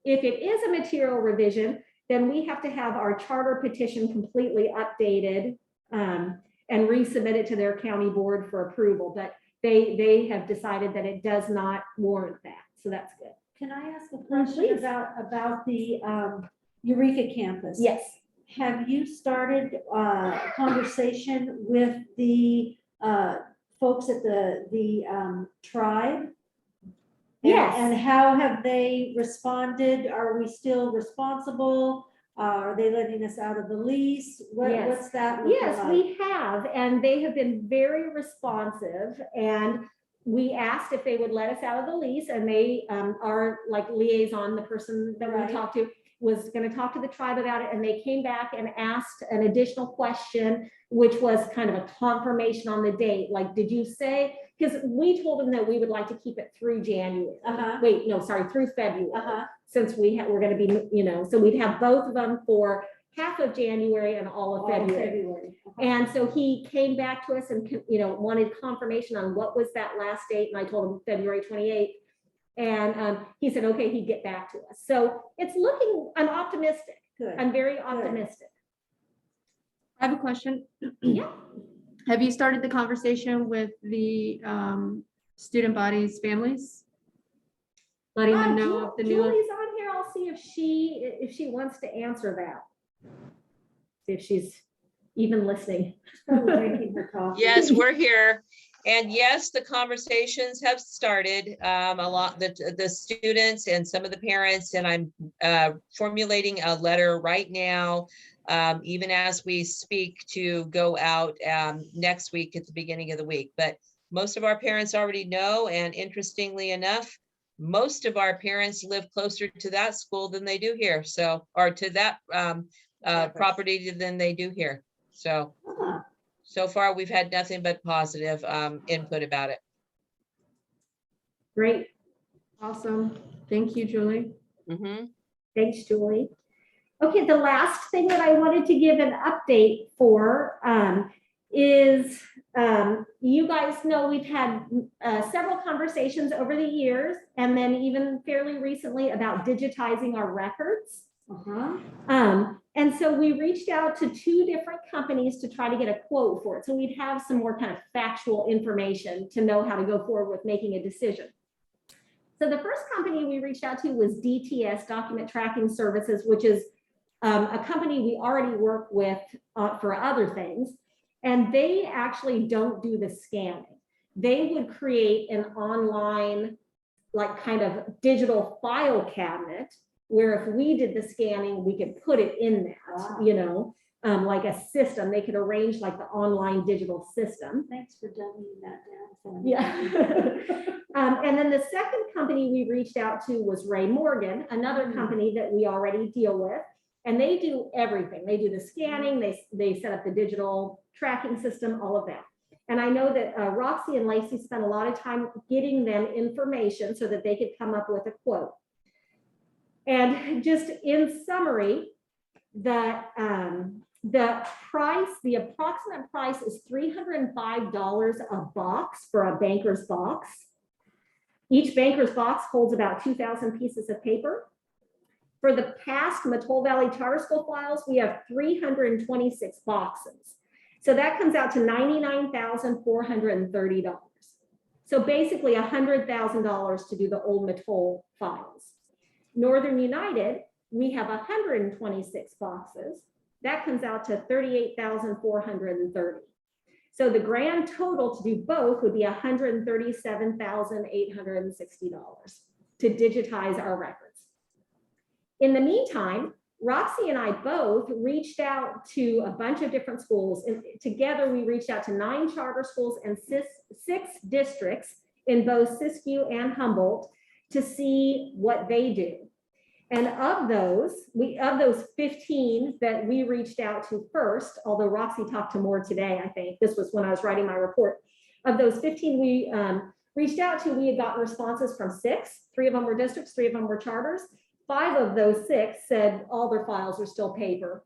if it is a material revision, then we have to have our charter petition completely updated and resubmit it to their county board for approval. But they have decided that it does not warrant that. So that's good. Can I ask a question Please. about the Eureka campus? Yes. Have you started conversation with the folks at the tribe? Yes. And how have they responded? Are we still responsible? Are they letting us out of the lease? Yes. What's that looking Yes, like? we have, and they have been very responsive. And we asked if they would let us out of the lease, and they are like liaison, the person that Right. we talked to was going to talk to the tribe about it, and they came back and asked an additional question, which was kind of a confirmation on the date. Like, did you say, because we told them that we would like to keep it through January. Wait, no, sorry, through February. Since we're going to be, so we'd have both of them for half of January and all of February. And so he came back to us and, wanted confirmation on what was that last date. And I told him February 28th. And he said, okay, he'd get back to us. So it's looking, I'm optimistic. Good. I'm very optimistic. I have a question. Yeah. Have you started the conversation with the student bodies' families? Letting them know of the new. Julie's on here. I'll see if she wants to answer that. See if she's even listening. Probably drinking her coffee. Yes, we're here. And yes, the conversations have started, a lot, the students and some of the parents, and I'm formulating a letter right now, even as we speak, to go out next week at the beginning of the week. But most of our parents already know, and interestingly enough, most of our parents live closer to that school than they do here. So, or to that property than they do here. So. Huh. So far, we've had nothing but positive input about it. Great. Awesome. Thank you, Julie. Mhm. Thanks, Julie. Okay, the last thing that I wanted to give an update for is you guys know we've had several conversations over the years, and then even fairly recently about digitizing our records. And so we reached out to 2 different companies to try to get a quote for it. So we'd have some more kind of factual information to know how to go forward with making a decision. So the first company we reached out to was DTS, Document Tracking Services, which is a company we already work with for other things. And they actually don't do the scanning. They would create an online, like kind of digital file cabinet, where if we did the scanning, we could put it in that, Wow. you know, like a system. They could arrange like the online digital system. Thanks for dumbing that down for me. Yeah. And then the second company we reached out to was Ray Morgan, another company that we already deal with. And they do everything. They do the scanning, they set up the digital tracking system, all of that. And I know that Roxy and Lacey spent a lot of time getting them information so that they could come up with a quote. And just in summary, the approximate price is $305 a box for a banker's box. Each banker's box holds about 2,000 pieces of paper. For the past Mattole Valley Charter School files, we have 326 boxes. So that comes out to $99,430. So basically $100,000 to do the old Mattole files. Northern United, we have 126 boxes. That comes out to $38,430. So the grand total to do both would be $137,860 to digitize our records. In the meantime, Roxy and I both reached out to a bunch of different schools, and together we reached out to 9 charter schools and 6 districts in both Siskiyou and Humboldt to see what they do. And of those 15 that we reached out to first, although Roxy talked to more today, I think this was when I was writing my report. Of those 15 we reached out to, we had gotten responses from 6. 3 of them were districts, 3 of them were charters. 5 of those 6 said all their files are still paper.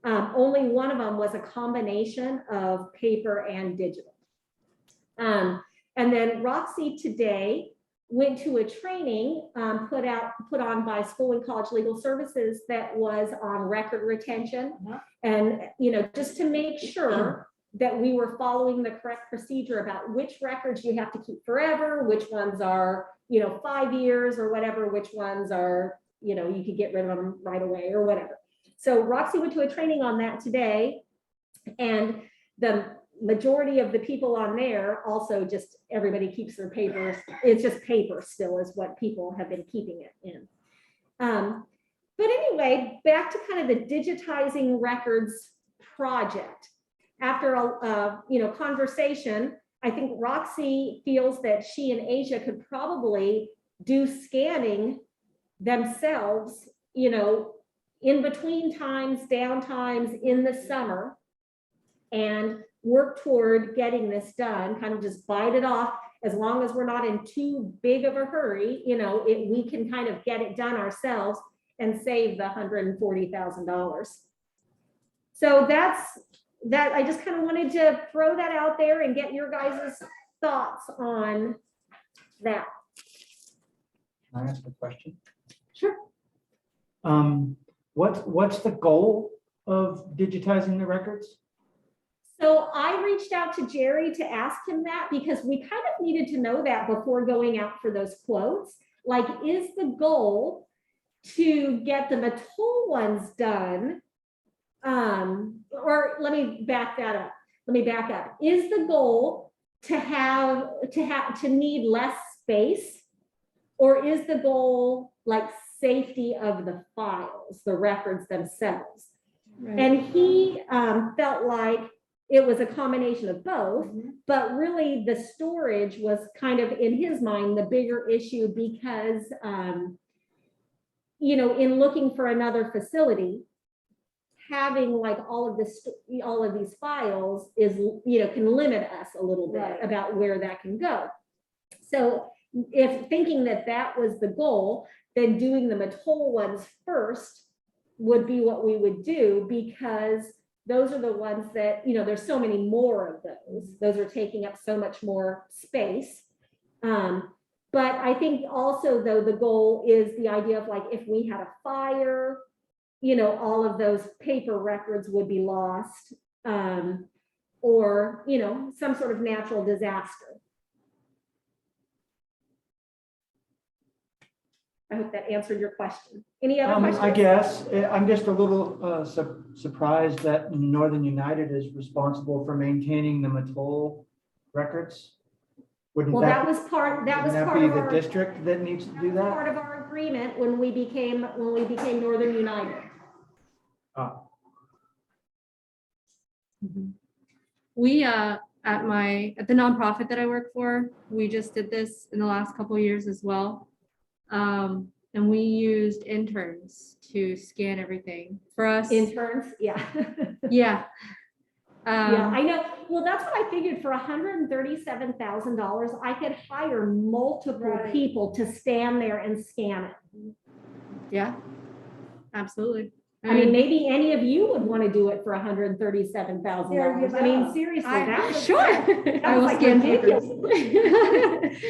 Only 1 of them was a combination of paper and digital. And then Roxy today went to a training put on by School and College Legal Services that was on record retention. And, you know, just to make sure that we were following the correct procedure about which records you have to keep forever, which ones are, you know, 5 years or whatever, which ones are, you know, you could get rid of them right away or whatever. So Roxy went to a training on that today, and the majority of the people on there also just, everybody keeps their papers. It's just paper still is what people have been keeping it in. But anyway, back to kind of the digitizing records project. After a conversation, I think Roxy feels that she and Asia could probably do scanning themselves, you know, in between times, down times in the summer, and work toward getting this done, kind of just bite it off. As long as we're not in too big of a hurry, you know, we can kind of get it done ourselves and save the $140,000. So that's that. I just kind of wanted to throw that out there and get your guys' thoughts on that. Can I ask a question? Sure. What's the goal of digitizing the records? So I reached out to Jerry to ask him that because we kind of needed to know that before going out for those quotes. Like, is the goal to get the Mattole ones done? Or let me back that up. Let me back up. Is the goal to need less space? Or is the goal like safety of the files, the records themselves? And he felt like it was a combination of both, but really the storage was kind of, in his mind, the bigger issue because, you know, in looking for another facility, having like all of these files is, you know, can limit us a little bit Right. about where that can go. So if thinking that that was the goal, then doing the Matol ones first would be what we would do, because those are the ones that, you know, there's so many more of those. Those are taking up so much more space. But I think also, though, the goal is the idea of like, if we had a fire, you know, all of those paper records would be lost, or, you know, some sort of natural disaster. I hope that answered your question. Any other questions? I guess, I'm just a little surprised that Northern United is responsible for maintaining the Matol records. Wouldn't Well, that that was part be of the our, district that needs to do that? part of our agreement when we became Northern United. Ah, We, at the nonprofit that I work for, we just did this in the last couple of years as well. And we used interns to scan everything for us. Interns, yeah. Yeah. Yeah, I know. Well, that's what I figured. For $137,000, I could hire multiple Right. people to stand there and scan it. Yeah, absolutely. I mean, maybe any of you would want to do it for $137,000. There you I mean, go. seriously, I- that was sure. that I was will like scan papers. ridiculous.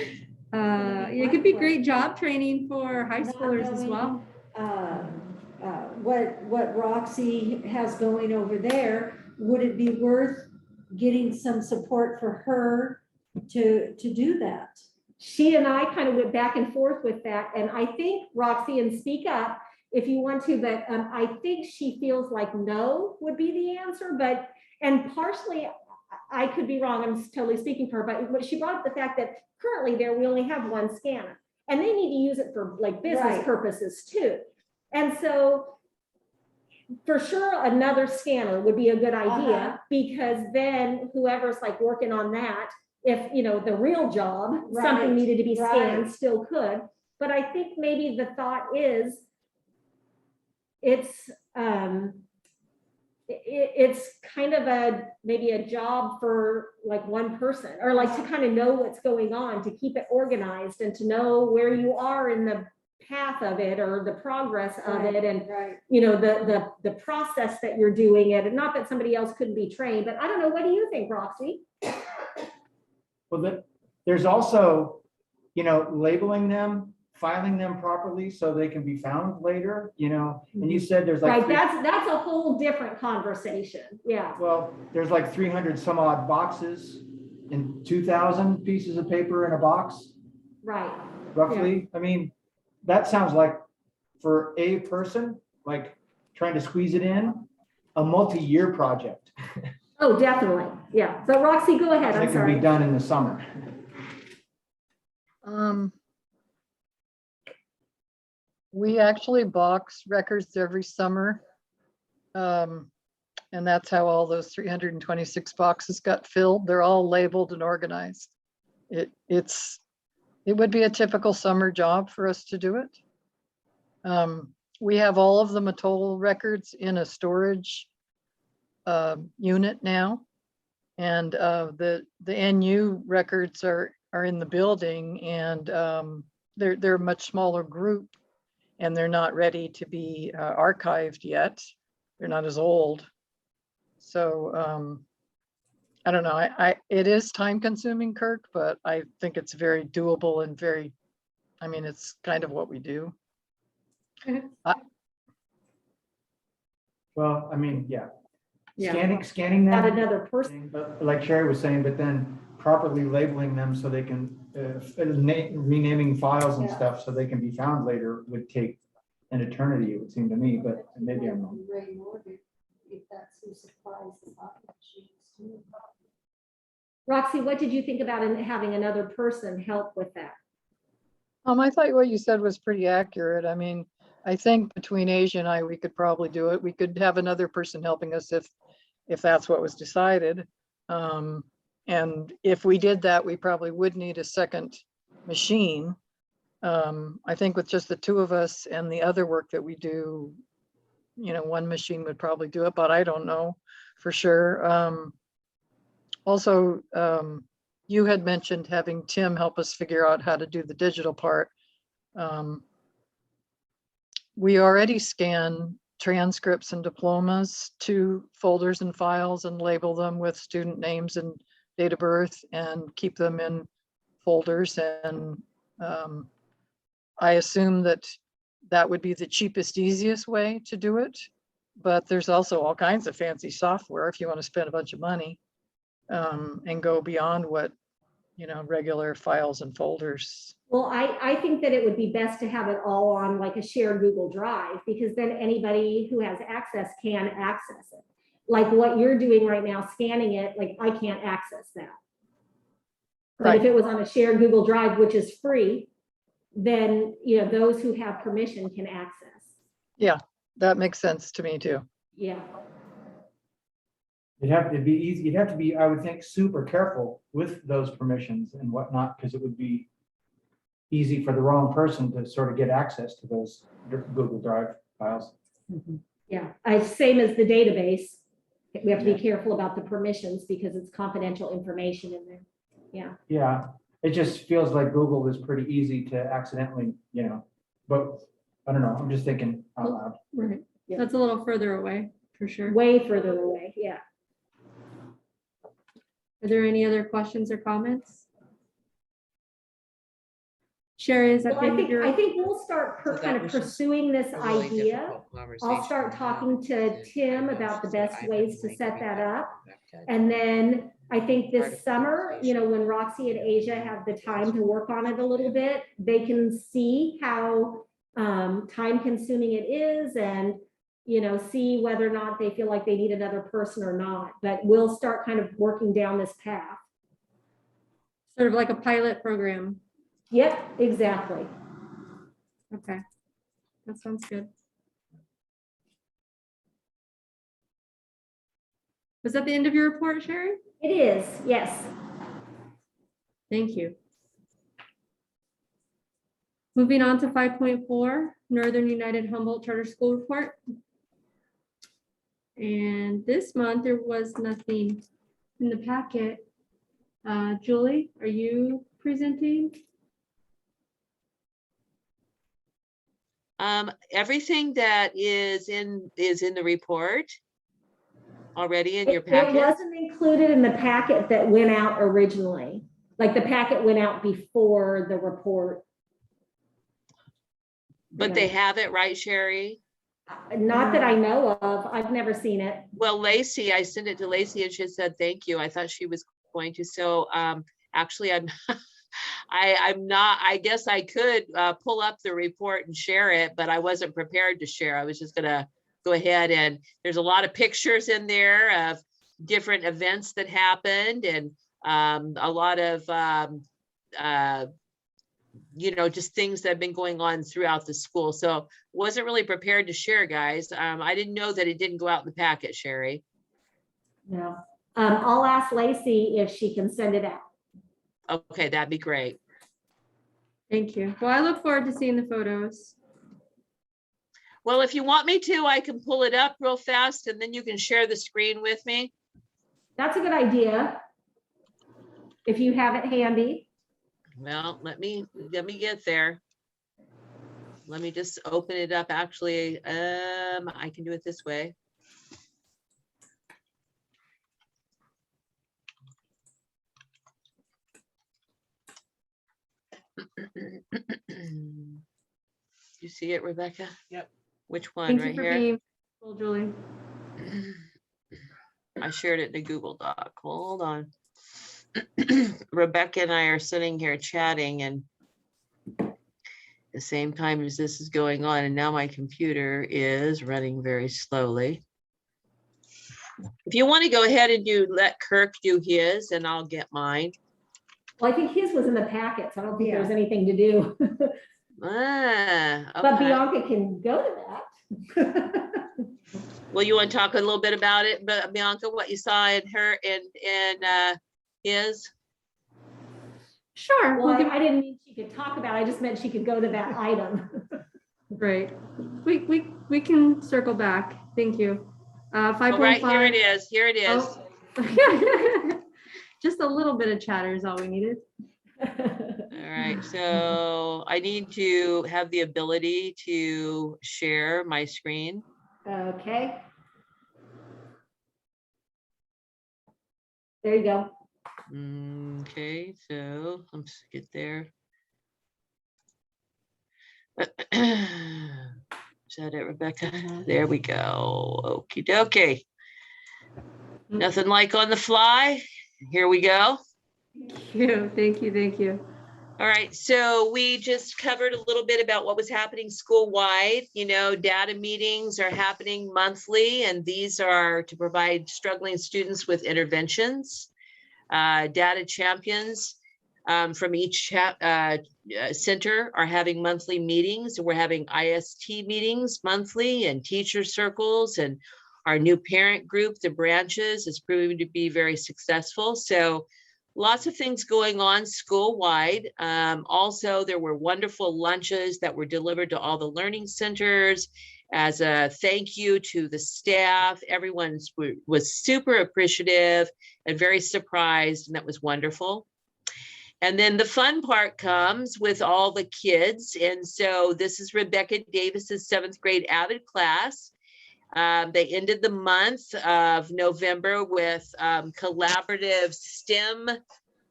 It could be great job training for high Not schoolers as knowing, well. what Roxy has going over there, would it be worth getting some support for her to do that? She and I kind of went back and forth with that. And I think, Roxy, and speak up if you want to, but I think she feels like no would be the answer. But, and partially, I could be wrong, I'm totally speaking for her, but she brought up the fact that currently we only have one scanner, and they need to use it for like business Right. purposes too. And so for sure, another scanner would be a good idea, because then whoever's like working on that, if, you know, the real job, something Right, needed to be scanned, right. still could. But I think maybe the thought is, it's kind of maybe a job for like one person, or like to kind of know what's going on, to keep it organized and to know where you are in the path of it, or the progress of Right, it, and Right. you know, the process that you're doing it. And not that somebody else couldn't be trained, but I don't know, what do you think, Roxy? well, there's also, you know, labeling them, filing them properly so they can be found later, you know, and you said there's like, Right, that's a whole different conversation. Yeah, well, there's like 300 some odd boxes and 2,000 pieces of paper in a box, right. roughly. I mean, that sounds like, for a person, like trying to squeeze it in, a multi-year project. Oh, definitely. Yeah. So Roxy, go ahead. It I'm can sorry. be done in the summer. We actually box records every summer. And that's how all those 326 boxes got filled. They're all labeled and organized. It would be a typical summer job for us to do it. We have all of the Matol records in a storage unit now. And the NU records are in the building, and they're a much smaller group, and they're not ready to be archived yet. They're not as old. So I don't know. It is time consuming, Kirk, but I think it's very doable and it's kind of what we do. Well, I mean, yeah. Yeah. Scanning Not them, another person. but like Sherry was saying, but then properly labeling them so they can, renaming files and Yeah. stuff so they can be found later would take an eternity, it would seem to me, but maybe I'm wrong. Ray Morgan, if that's who supplies the copy machines too. Roxy, what did you think about having another person help with that? I thought what you said was pretty accurate. I mean, I think between Asia and I, we could probably do it. We could have another person helping us if that's what was decided. And if we did that, we probably would need a second machine. I think with just the two of us and the other work that we do, one machine would probably do it, but I don't know for sure. Also, you had mentioned having Tim help us figure out how to do the digital part. We already scan transcripts and diplomas to folders and files and label them with student names and date of birth and keep them in folders. And I assume that would be the cheapest, easiest way to do it. But there's also all kinds of fancy software if you want to spend a bunch of money and go beyond what, regular files and folders. Well, I think that it would be best to have it all on like a shared Google Drive, because then anybody who has access can access it. Like what you're doing right now, scanning it, like I can't access that. But if Right. it was on a shared Google Drive, which is free, then, those who have permission can access. Yeah, that makes sense to me too. Yeah. It'd have to be easy, you'd have to be, I would think, super careful with those permissions and whatnot, because it would be easy for the wrong person to sort of get access to those Google Drive files. Yeah, same as the database. We have to be careful about the permissions because it's confidential information in there. Yeah. Yeah, it just feels like Google is pretty easy to accidentally, but I don't know, I'm just thinking out loud. Right. Yeah. That's a little further away, for sure. Way further away, yeah. Are there any other questions or comments? Sherry, is that Well, the end of your? I think we'll start So that kind of was just pursuing this A really idea. difficult I'll conversation start to talking have, to and Tim I know about the she said, best "I ways to think set we that have up. to And then I think Part of this the summer, conversation. when Roxy and Asia have the time to work on it a little bit, they can see how time consuming it is and, see whether or not they feel like they need another person or not. But we'll start kind of working down this path. Sort of like a pilot program. Yep, exactly. Okay, that sounds good. Was that the end of your report, Sherry? It is, yes. Thank you. Moving on to 5.4, Northern United Humboldt Charter School Report. And this month, there was nothing in the packet. Julie, are you presenting? Everything that is in the report already in your It packet. wasn't included in the packet that went out originally. Like the packet went out before the report. But they have it, right, Sherry? Not that I know of. I've never seen it. Well, Lacey, I sent it to Lacey and she said, thank you. I thought she was going to. So actually, I'm not, I guess I could pull up the report and share it, but I wasn't prepared to share. I was just gonna go ahead, and there's a lot of pictures in there of different events that happened and a lot of just things that have been going on throughout the school. So wasn't really prepared to share, guys. I didn't know that it didn't go out in the packet, Sherry. No. I'll ask Lacey if she can send it out. Okay, that'd be great. Thank you. Well, I look forward to seeing the photos. Well, if you want me to, I can pull it up real fast and then you can share the screen with me. That's a good idea. If you have it handy. Well, let me get there. Let me just open it up. Actually, I can do it this way. You see it, Rebecca? Yep. Which one? Thank you Right for here? being, well, Julie. I shared it in a Google Doc. Hold on. Rebecca and I are sitting here chatting and the same time as this is going on, and now my computer is running very slowly. If you want to go ahead and let Kirk do his, and I'll get mine. Well, I think his was in the packet, so I don't think Yeah. there's anything to do. Ah, But okay. Bianca can go to that. Well, you want to talk a little bit about it, but Bianca, what you saw in her in his? Sure. Well, we'll give- I didn't mean she could talk about it. I just meant she could go to that item. Great. We can circle back. Thank you. 5.5. All right, here it is. Here it is. Oh. Just a little bit of chatter is all we needed. All right, so I need to have the ability to share my screen. Okay. There you go. Okay, so let's get there. Is that it, Rebecca? There we go. Okie dokie. Nothing like on the fly. Here we go. Thank you. Thank you. Thank you. All right, so we just covered a little bit about what was happening school-wide. You know, data meetings are happening monthly, and these are to provide struggling students with interventions. Data champions from each center are having monthly meetings. We're having IST meetings monthly and teacher circles, and our new parent group, the branches, is proving to be very successful. So lots of things going on school-wide. Also, there were wonderful lunches that were delivered to all the learning centers as a thank you to the staff. Everyone was super appreciative and very surprised, and that was wonderful. And then the fun part comes with all the kids. And so this is Rebecca Davis's 7th grade AVID class. They ended the month of November with collaborative STEM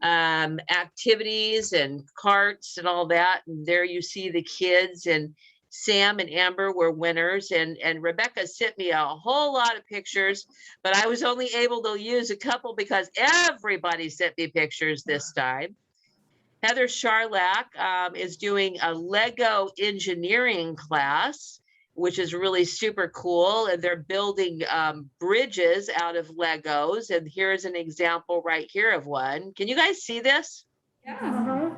activities and carts and all that. And there you see the kids, and Sam and Amber were winners. And Rebecca sent me a whole lot of pictures, but I was only able to use a couple because everybody sent me pictures this time. Heather Charlack is doing a Lego engineering class, which is really super cool. And they're building bridges out of Legos. And here's an example right here of one. Can you guys see this? Yeah.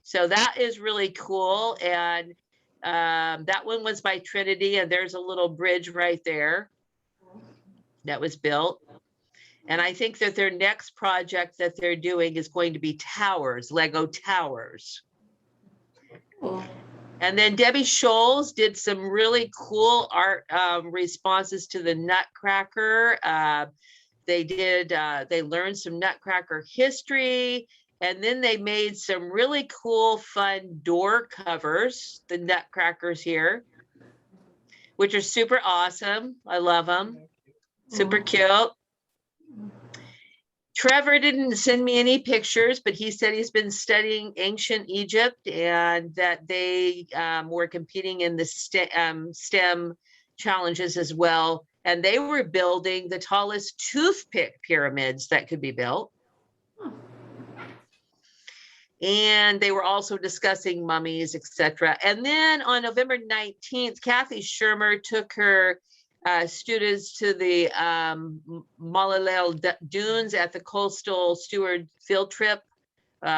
So that is really cool. And that one was by Trinity. And there's a little bridge right there that was built. And I think that their next project that they're doing is going to be towers, Lego towers. Cool. And then Debbie Scholes did some really cool art responses to the Nutcracker. They learned some Nutcracker history, and then they made some really cool, fun door covers, the Nutcrackers here, which are super awesome. I love them. Super cute. Trevor didn't send me any pictures, but he said he's been studying ancient Egypt and that they were competing in the STEM challenges as well. And they were building the tallest toothpick pyramids that could be built. And they were also discussing mummies, etc. And then on November 19th, Kathy Shermer took her students to the Malalel Dunes at the Coastal Steward field trip.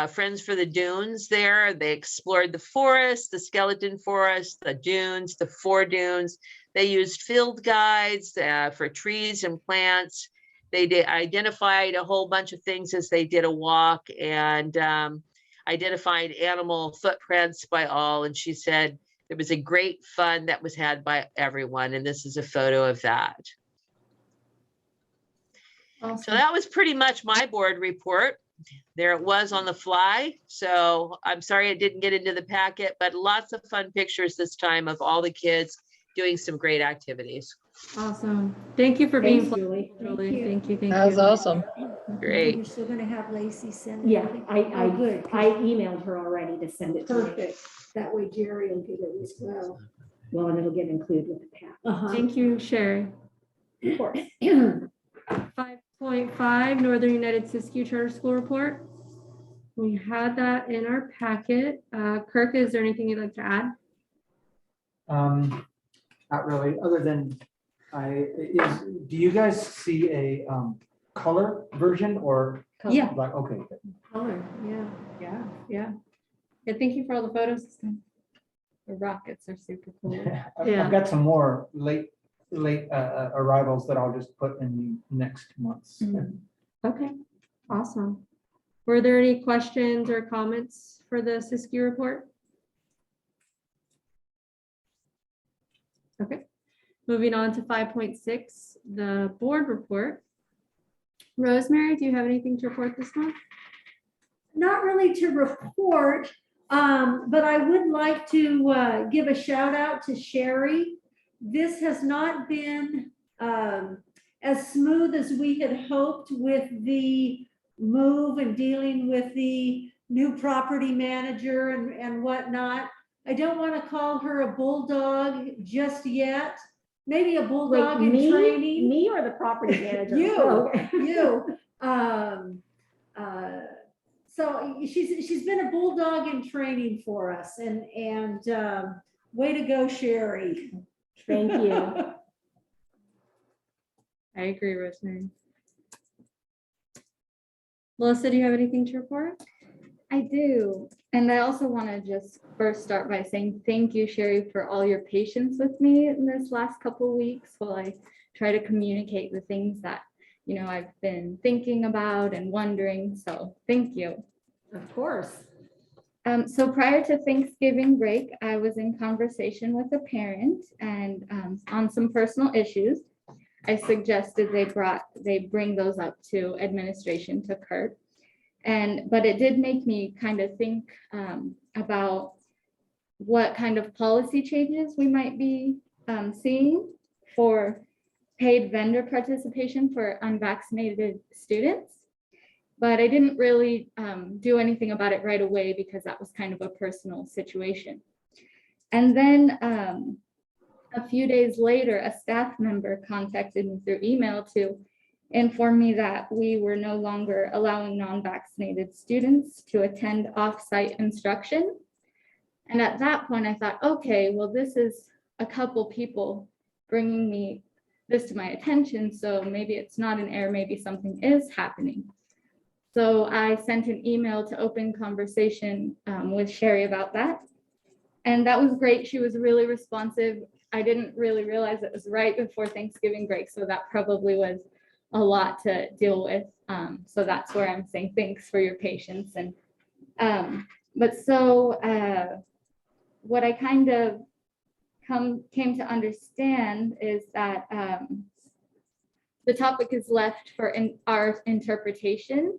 Friends for the Dunes there. They explored the forest, the skeleton forest, the dunes, the 4 dunes. They used field guides for trees and plants. They identified a whole bunch of things as they did a walk, and identified animal footprints by all. And she said, it was a great fun that was had by everyone. And this is a photo of that. Awesome. So that was pretty much my board report. There it was on the fly. So I'm sorry I didn't get into the packet, but lots of fun pictures this time of all the kids doing some great activities. Awesome. Thank you for being Thanks, flexible, Julie. Julie. Thank you. Thank That was you. awesome. Great. You're still gonna have Lacey send it? Yeah, Oh, good. I emailed her already to send it to me. Perfect. That way Jerry will get it as well. Well, and it'll get included with the pack. Uh-huh. Thank you, Sherry. Of course. 5.5 Northern United Siskiyou Charter School Report. We had that in our packet. Kirk, is there anything you'd like to add? Not really, other than Do you guys see a color version or Yeah. like, okay, Color, yeah. Yeah, thank you for all the photos this time. The rockets are super cool. Yeah. I've got some more late arrivals that I'll just put in the next months. Okay, awesome. Were there any questions or comments for the Siskiyou report? Okay, moving on to 5.6, the board report. Rosemary, do you have anything to report this month? Not really to report, but I would like to give a shout out to Sherry. This has not been as smooth as we had hoped with the move and dealing with the new property manager and whatnot. I don't want to call her a bulldog just yet. Maybe a bulldog Wait, in training. me or the property manager? You, Oh. you. So she's been a bulldog in training for us, and way to go, Sherry. Thank you. I agree, Rosemary. Melissa, do you have anything to report? I do. And I also want to just first start by saying thank you, Sherry, for all your patience with me in this last couple of weeks while I try to communicate the things that, you know, I've been thinking about and wondering. So thank you. Of course. So prior to Thanksgiving break, I was in conversation with a parent and on some personal issues. I suggested they bring those up to administration, to Kurt. But it did make me kind of think about what kind of policy changes we might be seeing for paid vendor participation for unvaccinated students. But I didn't really do anything about it right away because that was kind of a personal situation. And then a few days later, a staff member contacted me through email to inform me that we were no longer allowing non-vaccinated students to attend off-site instruction. And at that point, I thought, okay, well, this is a couple people bringing me this to my attention. So maybe it's not an error, maybe something is happening. So I sent an email to open conversation with Sherry about that. And that was great. She was really responsive. I didn't really realize it was right before Thanksgiving break. So that probably was a lot to deal with. So that's where I'm saying thanks for your patience. And what I kind of came to understand is that the topic is left for our interpretation,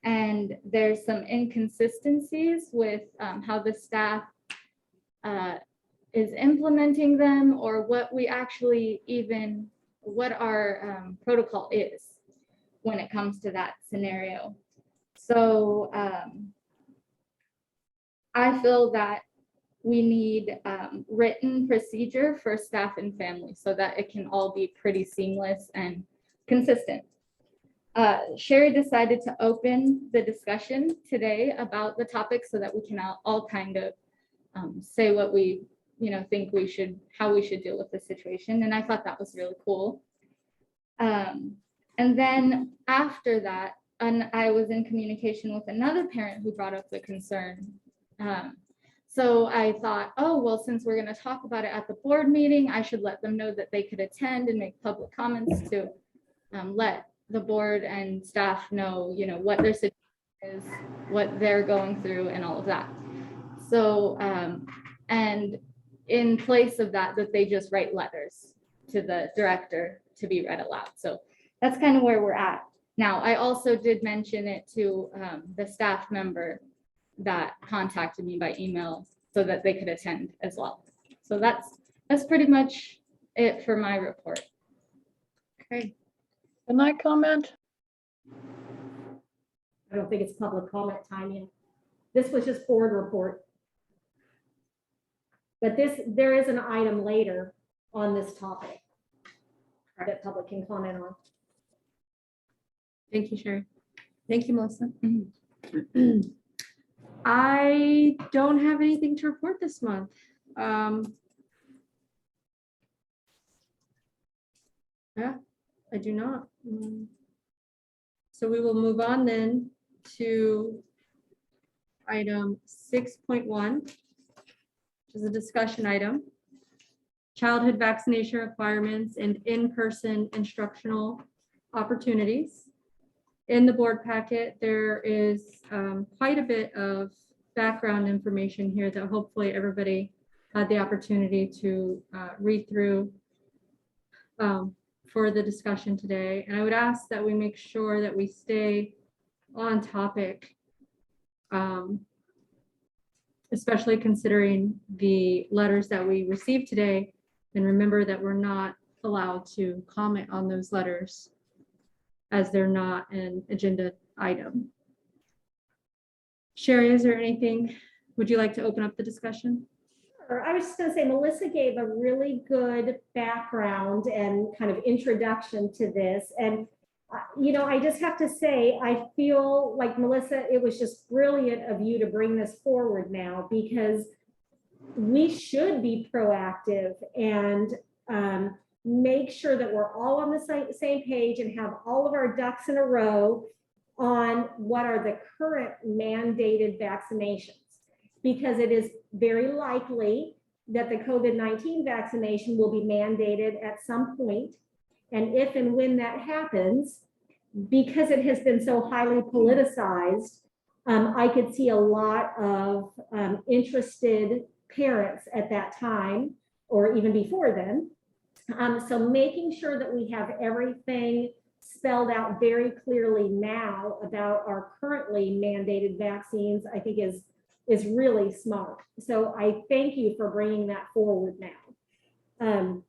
and there's some inconsistencies with how the staff is implementing them, or what we actually what our protocol is when it comes to that scenario. So I feel that we need written procedure for staff and family so that it can all be pretty seamless and consistent. Sherry decided to open the discussion today about the topic so that we can all kind of say what we think how we should deal with the situation. And I thought that was really cool. And then after that, I was in communication with another parent who brought up the concern. So I thought, oh, well, since we're going to talk about it at the board meeting, I should let them know that they could attend and make public comments to let the board and staff know, what their situation is, what they're going through, and all of that. So, and in place of that they just write letters to the director to be read aloud. So that's kind of where we're at. Now, I also did mention it to the staff member that contacted me by email so that they could attend as well. So that's pretty much it for my report. Okay. Can I comment? I don't think it's public comment time yet. This was just board report. But there is an item later on this topic that public can comment on. Thank you, Sherry. Thank you, Melissa. I don't have anything to report this month. I do not. So we will move on then to item 6.1, which is a discussion item. Childhood vaccination requirements and in-person instructional opportunities. In the board packet, there is quite a bit of background information here that hopefully everybody had the opportunity to read through for the discussion today. And I would ask that we make sure that we stay on topic, especially considering the letters that we received today. And remember that we're not allowed to comment on those letters as they're not an agenda item. Sherry, is there anything, would you like to open up the discussion? I was just going to say, Melissa gave a really good background and kind of introduction to this. And, you know, I just have to say, I feel like, Melissa, it was just brilliant of you to bring this forward now, because we should be proactive and make sure that we're all on the same page and have all of our ducks in a row on what are the current mandated vaccinations. Because it is very likely that the COVID-19 vaccination will be mandated at some point. And if and when that happens, because it has been so highly politicized, I could see a lot of interested parents at that time, or even before then. So making sure that we have everything spelled out very clearly now about our currently mandated vaccines, I think is really smart. So I thank you for bringing that forward now.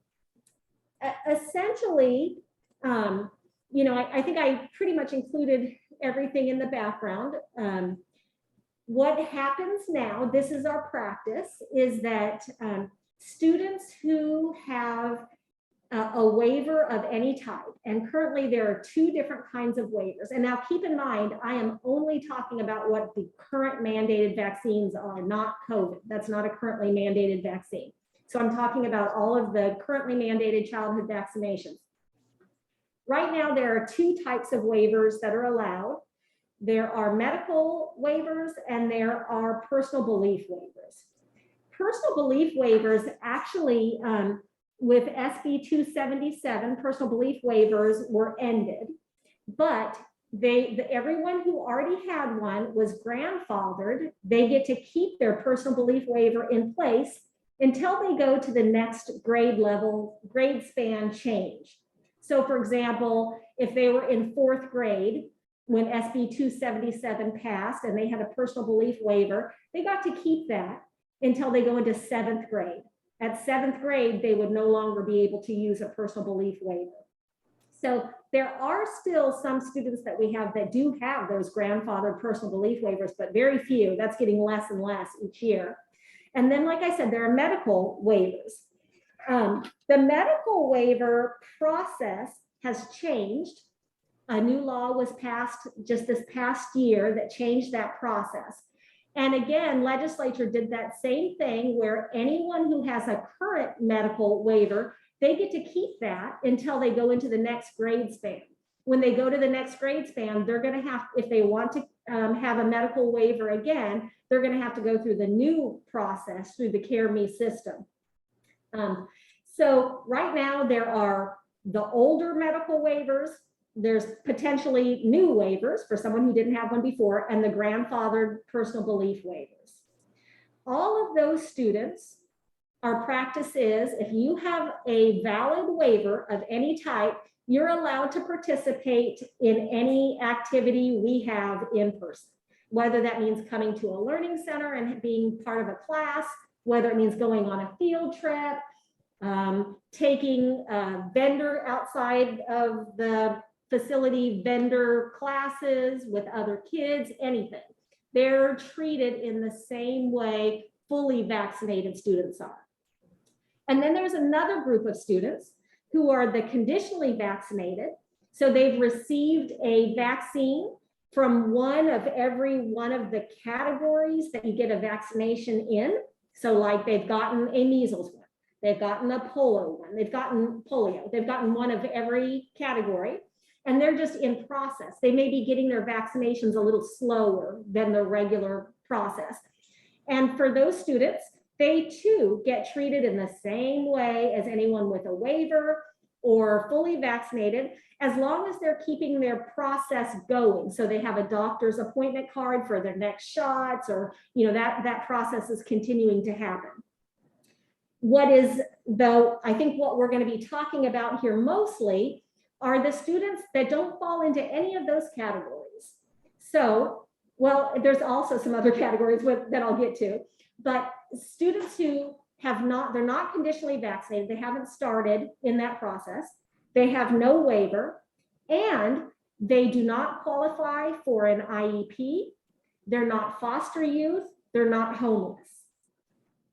Essentially, you know, I think I pretty much included everything in the background. What happens now, this is our practice, is that students who have a waiver of any type, and currently there are two different kinds of waivers. And now keep in mind, I am only talking about what the current mandated vaccines are, not COVID. That's not a currently mandated vaccine. So I'm talking about all of the currently mandated childhood vaccinations. Right now, there are two types of waivers that are allowed. There are medical waivers and there are personal belief waivers. Personal belief waivers actually, with SB 277, personal belief waivers were ended, but everyone who already had one was grandfathered. They get to keep their personal belief waiver in place until they go to the next grade level, grade span change. So for example, if they were in 4th grade when SB 277 passed and they had a personal belief waiver, they got to keep that until they go into 7th grade. At 7th grade, they would no longer be able to use a personal belief waiver. So there are still some students that we have that do have those grandfathered personal belief waivers, but very few. That's getting less and less each year. And then, like I said, there are medical waivers. The medical waiver process has changed. A new law was passed just this past year that changed that process. And again, legislature did that same thing where anyone who has a current medical waiver, they get to keep that until they go into the next grade span. When they go to the next grade span, they're going to have, if they want to have a medical waiver again, they're going to have to go through the new process through the CareMe system. So right now there are the older medical waivers. There's potentially new waivers for someone who didn't have one before, and the grandfathered personal belief waivers. All of those students, our practice is if you have a valid waiver of any type, you're allowed to participate in any activity we have in person, whether that means coming to a learning center and being part of a class, whether it means going on a field trip, taking a vendor outside of the facility, vendor classes with other kids, anything. They're treated in the same way fully vaccinated students are. And then there's another group of students who are the conditionally vaccinated. So they've received a vaccine from one of every one of the categories that you get a vaccination in. So like they've gotten a measles one, they've gotten a polio one, they've gotten polio, they've gotten one of every category, and they're just in process. They may be getting their vaccinations a little slower than the regular process. And for those students, they too get treated in the same way as anyone with a waiver or fully vaccinated, as long as they're keeping their process going. So they have a doctor's appointment card for their next shots, or that process is continuing to happen. What is, though, I think what we're going to be talking about here mostly are the students that don't fall into any of those categories. So, well, there's also some other categories that I'll get to, but students who they're not conditionally vaccinated, they haven't started in that process, they have no waiver, and they do not qualify for an IEP, they're not foster youth, they're not homeless.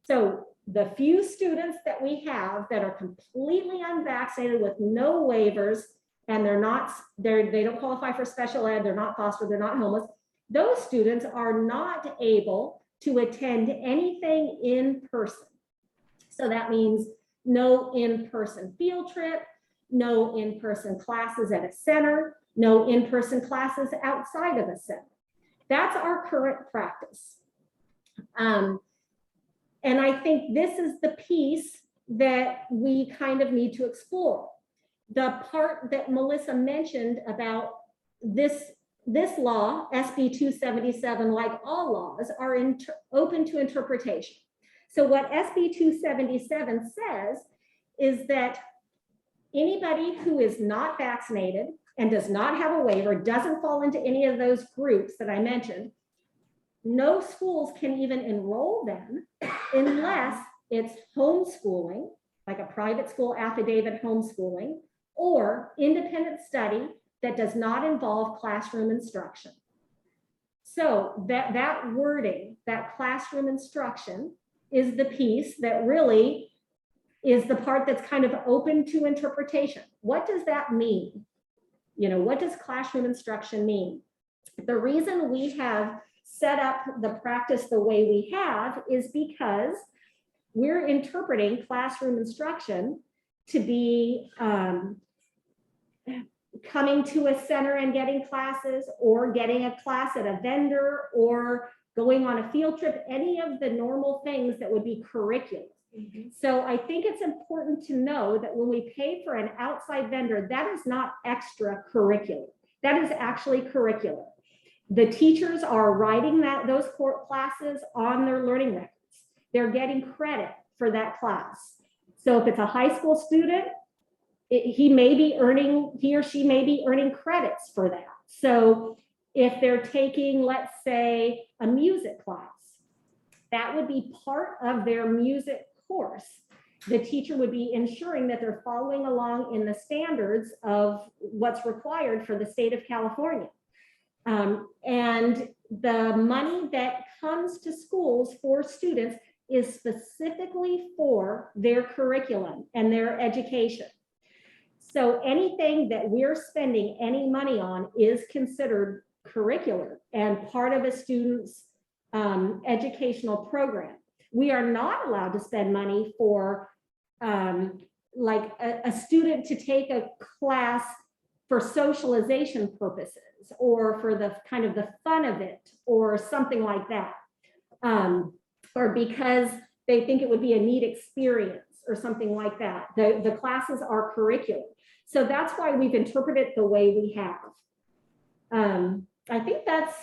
So the few students that we have that are completely unvaccinated with no waivers, and they don't qualify for special ed, they're not foster, they're not homeless, those students are not able to attend anything in person. So that means no in-person field trip, no in-person classes at a center, no in-person classes outside of a center. That's our current practice. And I think this is the piece that we kind of need to explore. The part that Melissa mentioned about this law, SB 277, like all laws, are open to interpretation. So what SB 277 says is that anybody who is not vaccinated and does not have a waiver, doesn't fall into any of those groups that I mentioned, no schools can even enroll them unless it's homeschooling, like a private school affidavit homeschooling, or independent study that does not involve classroom instruction. So that wording, that classroom instruction, is the piece that really is the part that's kind of open to interpretation. What does that mean? What does classroom instruction mean? The reason we have set up the practice the way we have is because we're interpreting classroom instruction to be coming to a center and getting classes, or getting a class at a vendor, or going on a field trip, any of the normal things that would be curriculum. So I think it's important to know that when we pay for an outside vendor, that is not extracurricular. That is actually curricular. The teachers are writing those core classes on their learning records. They're getting credit for that class. So if it's a high school student, he or she may be earning credits for that. So if they're taking, let's say, a music class, that would be part of their music course. The teacher would be ensuring that they're following along in the standards of what's required for the state of California. And the money that comes to schools for students is specifically for their curriculum and their education. So anything that we're spending any money on is considered curricular and part of a student's educational program. We are not allowed to spend money for like a student to take a class for socialization purposes, or for the kind of the fun of it, or something like that, or because they think it would be a neat experience or something like that. The classes are curricular. So that's why we've interpreted it the way we have. I think that's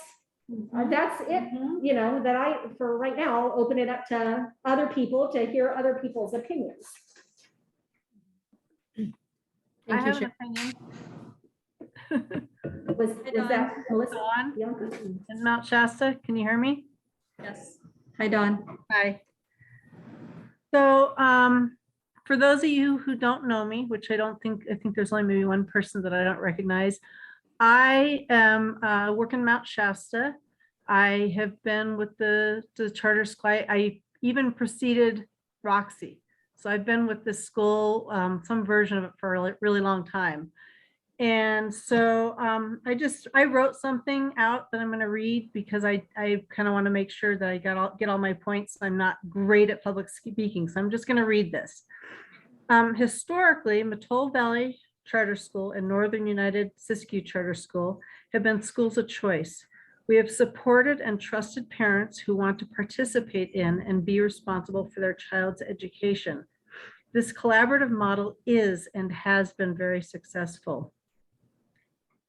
it, that for right now, I'll open it up to other people to hear other people's opinions. I have an opinion. Was that Melissa? Dawn Bianca? in Mount Shasta, can you hear me? Yes. Hi, Dawn. Hi. So for those of you who don't know me, which I think there's only maybe one person that I don't recognize, I am working in Mount Shasta. I have been with the charter school. I even preceded Roxy. So I've been with this school, some version of it, for a really long time. And so I wrote something out that I'm going to read because I kind of want to make sure that I get all my points. I'm not great at public speaking, so I'm just going to read this. Historically, Mattole Valley Charter School and Northern United Siskiyou Charter School have been schools of choice. We have supported and trusted parents who want to participate in and be responsible for their child's education. This collaborative model is and has been very successful.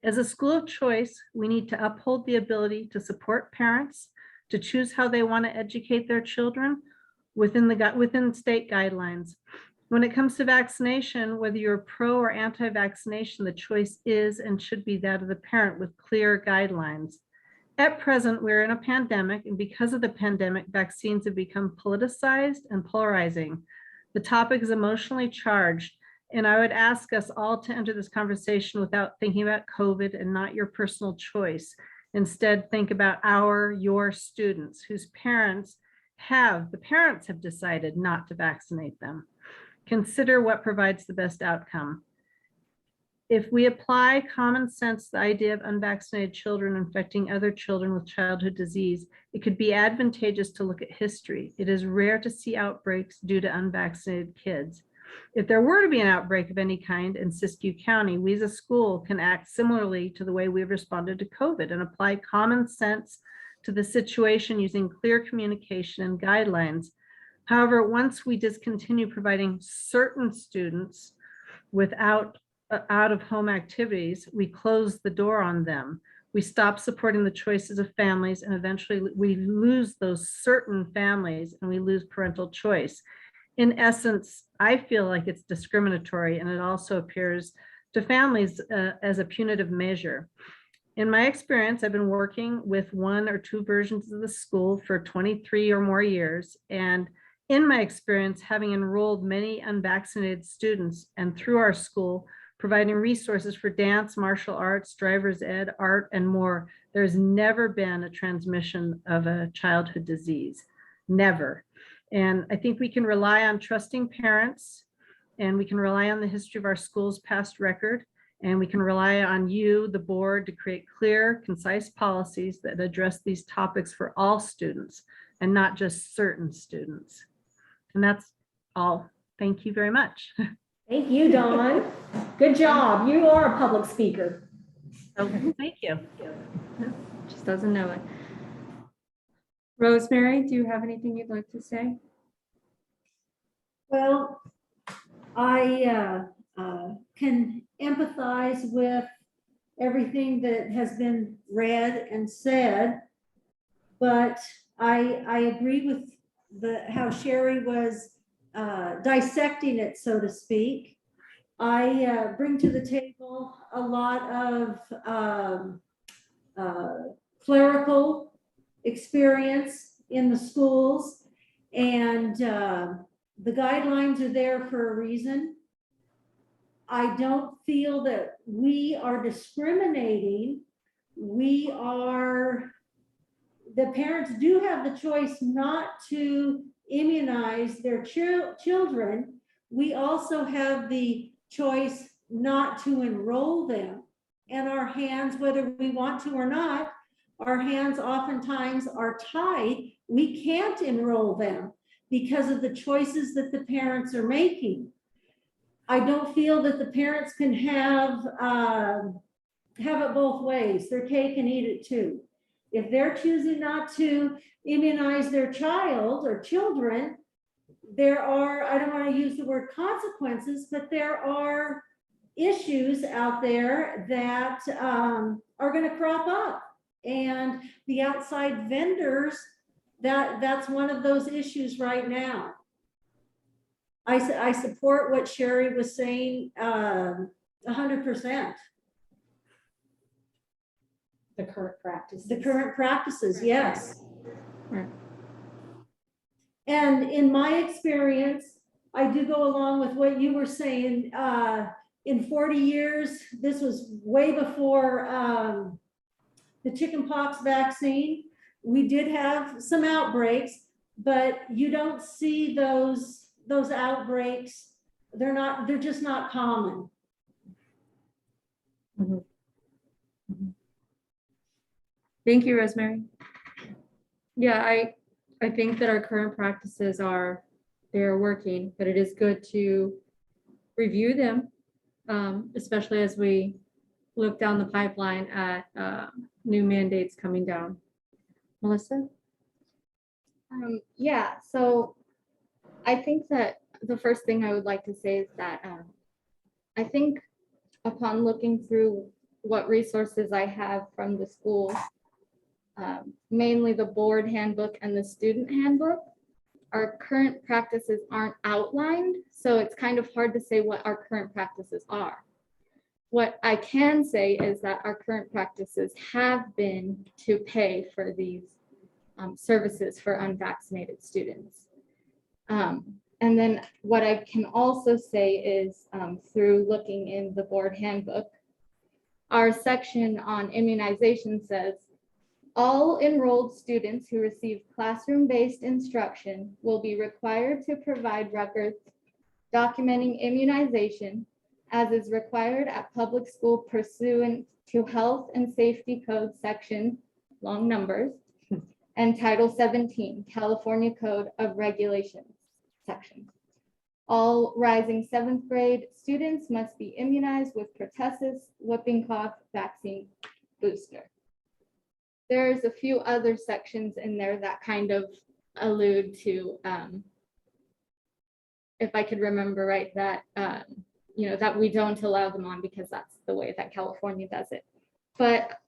As a school of choice, we need to uphold the ability to support parents to choose how they want to educate their children within state guidelines. When it comes to vaccination, whether you're pro or anti-vaccination, the choice is and should be that of the parent with clear guidelines. At present, we're in a pandemic, and because of the pandemic, vaccines have become politicized and polarizing. The topic is emotionally charged, and I would ask us all to enter this conversation without thinking about COVID and not your personal choice. Instead, think about your students whose parents have decided not to vaccinate them. Consider what provides the best outcome. If we apply common sense, the idea of unvaccinated children infecting other children with childhood disease, it could be advantageous to look at history. It is rare to see outbreaks due to unvaccinated kids. If there were to be an outbreak of any kind in Siskiyou County, we as a school can act similarly to the way we've responded to COVID and apply common sense to the situation using clear communication and guidelines. However, once we discontinue providing certain students with out-of-home activities, we close the door on them. We stop supporting the choices of families, and eventually we lose those certain families and we lose parental choice. In essence, I feel like it's discriminatory, and it also appears to families as a punitive measure. In my experience, I've been working with one or two versions of the school for 23 or more years. And in my experience, having enrolled many unvaccinated students and through our school, providing resources for dance, martial arts, driver's ed, art, and more, there's never been a transmission of a childhood disease, never. And I think we can rely on trusting parents, and we can rely on the history of our school's past record, and we can rely on you, the board, to create clear, concise policies that address these topics for all students and not just certain students. And that's all. Thank you very much. Thank you, Dawn. Good job. You are a public speaker. Okay, thank you. Just doesn't know it. Rosemary, do you have anything you'd like to say? Well, I can empathize with everything that has been read and said, but I agree with how Sherry was dissecting it, so to speak. I bring to the table a lot of clerical experience in the schools, and the guidelines are there for a reason. I don't feel that we are discriminating. The parents do have the choice not to immunize their children. We also have the choice not to enroll them. And our hands, whether we want to or not, our hands oftentimes are tied. We can't enroll them because of the choices that the parents are making. I don't feel that the parents can have it both ways. Their cake and eat it too. If they're choosing not to immunize their child or children, there are, I don't want to use the word consequences, but there are issues out there that are going to crop up. And the outside vendors, that's one of those issues right now. I support what Sherry was saying 100%. The current practices. The current practices, yes. Right. And in my experience, I do go along with what you were saying. In 40 years, this was way before the chickenpox vaccine. We did have some outbreaks, but you don't see those outbreaks. They're just not common. Mhm. Mhm. Thank you, Rosemary. Yeah, I think that our current practices they're working, but it is good to review them, especially as we look down the pipeline at new mandates coming down. Melissa? Yeah, so I think that the first thing I would like to say is that I think upon looking through what resources I have from the school, mainly the board handbook and the student handbook, our current practices aren't outlined, so it's kind of hard to say what our current practices are. What I can say is that our current practices have been to pay for these services for unvaccinated students. And then what I can also say is through looking in the board handbook, our section on immunization says, all enrolled students who receive classroom-based instruction will be required to provide records documenting immunization as is required at public school pursuant to Health and Safety Code section, long numbers, and Title 17, California Code of Regulations section. All rising 7th grade students must be immunized with pertussis, whooping cough vaccine booster. There's a few other sections in there that kind of allude to, if I could remember right, that that we don't allow them on because that's the way that California does it. But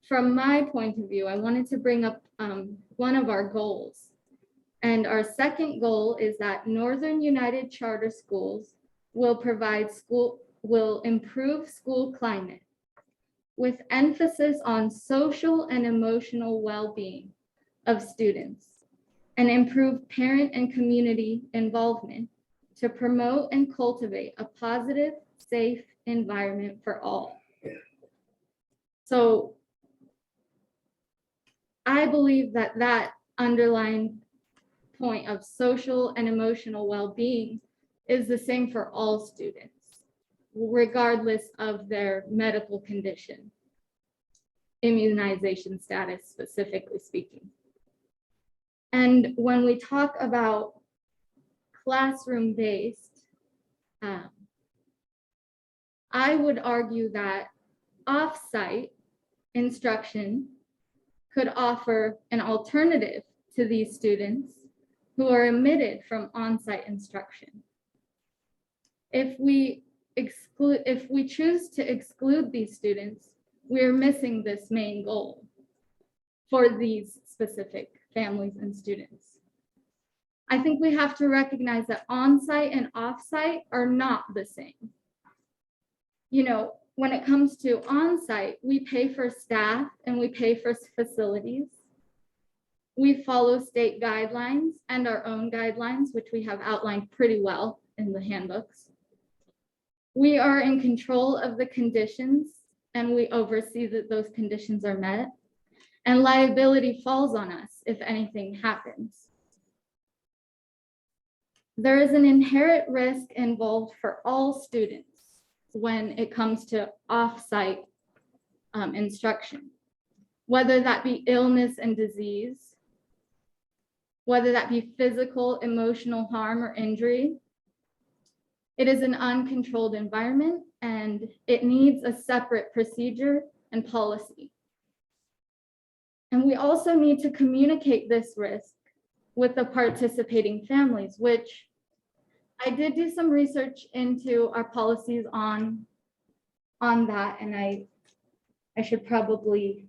from my point of view, I wanted to bring up one of our goals. And our second goal is that Northern United Charter Schools will improve school climate with emphasis on social and emotional well-being of students and improve parent and community involvement to promote and cultivate a positive, safe environment for all. So I believe that that underlying point of social and emotional well-being is the same for all students, regardless of their medical condition, immunization status specifically speaking. And when we talk about classroom-based, I would argue that off-site instruction could offer an alternative to these students who are omitted from on-site instruction. If we choose to exclude these students, we're missing this main goal for these specific families and students. I think we have to recognize that on-site and off-site are not the same. When it comes to on-site, we pay for staff and we pay for facilities. We follow state guidelines and our own guidelines, which we have outlined pretty well in the handbooks. We are in control of the conditions and we oversee that those conditions are met, and liability falls on us if anything happens. There is an inherent risk involved for all students when it comes to off-site instruction, whether that be illness and disease, whether that be physical, emotional harm or injury. It is an uncontrolled environment and it needs a separate procedure and policy. And we also need to communicate this risk with the participating families, which I did do some research into our policies on that, and I should probably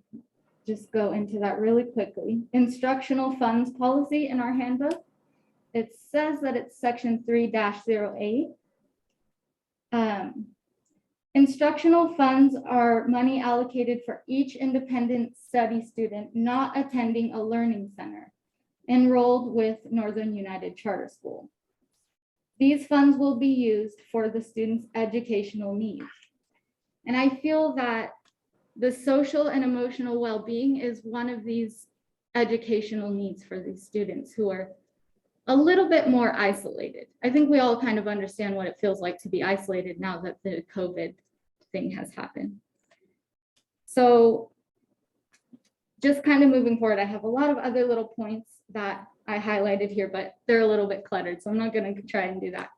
just go into that really quickly. Instructional funds policy in our handbook, it says that it's section 3-08. Instructional funds are money allocated for each independent study student not attending a learning center enrolled with Northern United Charter School. These funds will be used for the student's educational needs. And I feel that the social and emotional well-being is one of these educational needs for these students who are a little bit more isolated. I think we all kind of understand what it feels like to be isolated now that the COVID thing has happened. So just kind of moving forward, I have a lot of other little points that I highlighted here, but they're a little bit cluttered, so I'm not going to try and do that.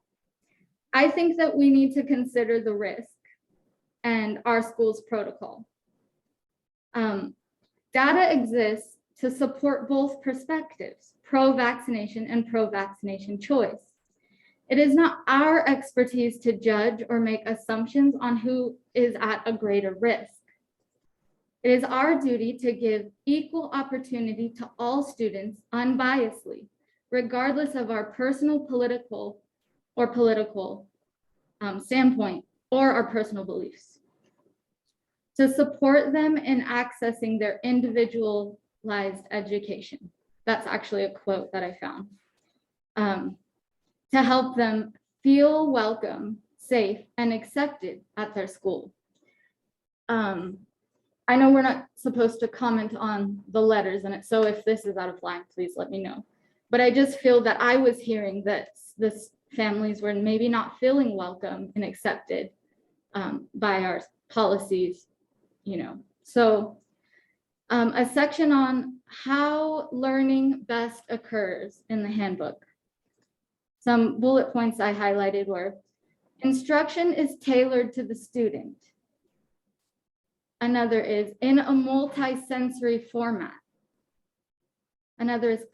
I think that we need to consider the risk and our school's protocol. Data exists to support both perspectives, pro-vaccination and pro-vaccination choice. It is not our expertise to judge or make assumptions on who is at a greater risk. It is our duty to give equal opportunity to all students unbiasedly, regardless of our personal political standpoint or our personal beliefs, to support them in accessing their individualized education. That's actually a quote that I found. To help them feel welcome, safe, and accepted at their school. I know we're not supposed to comment on the letters in it, so if this is out of line, please let me know. But I just feel that I was hearing that this families were maybe not feeling welcome and accepted by our policies, you know. So a section on how learning best occurs in the handbook. Some bullet points I highlighted were: instruction is tailored to the student. Another is in a multi-sensory format. Another is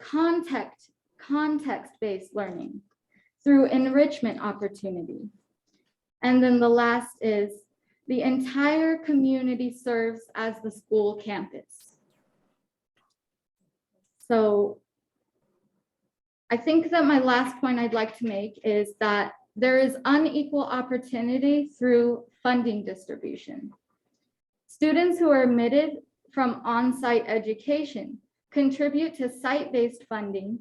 context-based learning through enrichment opportunity. And then the last is the entire community serves as the school campus. So I think that my last point I'd like to make is that there is unequal opportunity through funding distribution. Students who are omitted from on-site education contribute to site-based funding,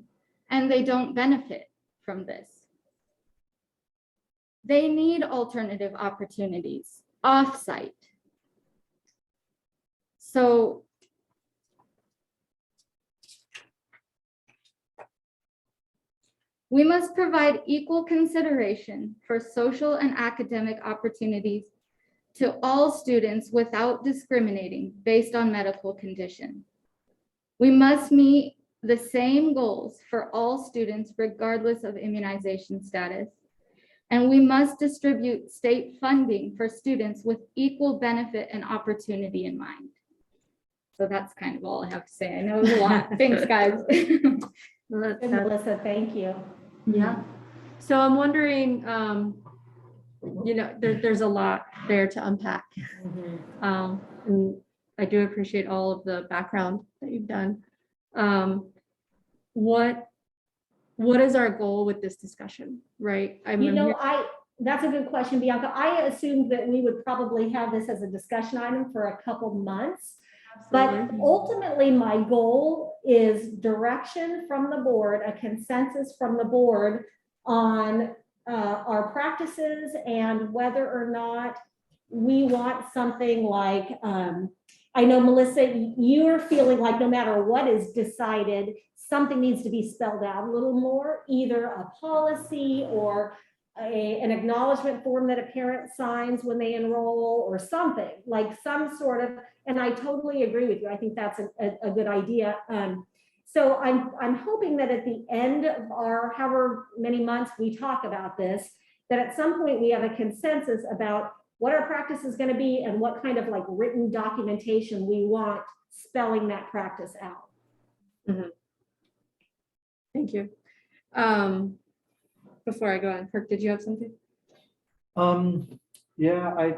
and they don't benefit from this. They need alternative opportunities off-site. So we must provide equal consideration for social and academic opportunities to all students without discriminating based on medical condition. We must meet the same goals for all students regardless of immunization status. And we must distribute state funding for students with equal benefit and opportunity in mind. So that's kind of all I have to say. I know it was a lot. Thanks, guys. Good, Melissa, thank you. Yeah. So I'm wondering, you know, there's a lot there to unpack. And I do appreciate all of the background that you've done. What is our goal with this discussion, right? You know, that's a good question, Bianca. I assumed that we would probably have this as a discussion item for a couple months. But ultimately, my goal is direction from the board, a consensus from the board on our practices and whether or not we want something like, I know, Melissa, you're feeling like no matter what is decided, something needs to be spelled out a little more, either a policy or an acknowledgement form that a parent signs when they enroll, or something like some sort of, and I totally agree with you. I think that's a good idea. So I'm hoping that at the end of our however many months we talk about this, that at some point we have a consensus about what our practice is going to be and what kind of like written documentation we want spelling that practice out. Mm-hmm. Thank you. Before I go on, Kirk, did you have something? Yeah, I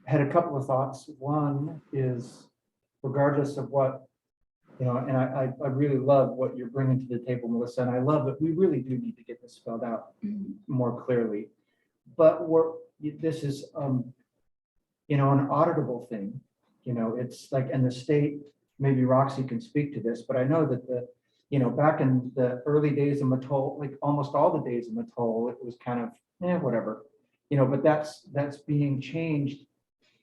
had a couple of thoughts. One is, regardless of what, you know, and I really love what you're bringing to the table, Melissa, and I love that we really do need to get this spelled out more clearly. But this is, you know, an auditable thing. You know, it's like, and the state, maybe Roxy can speak to this, but I know that you know, back in the early days of Mattol, like almost all the days of Mattol, it was kind of, whatever, you know, but that's being changed,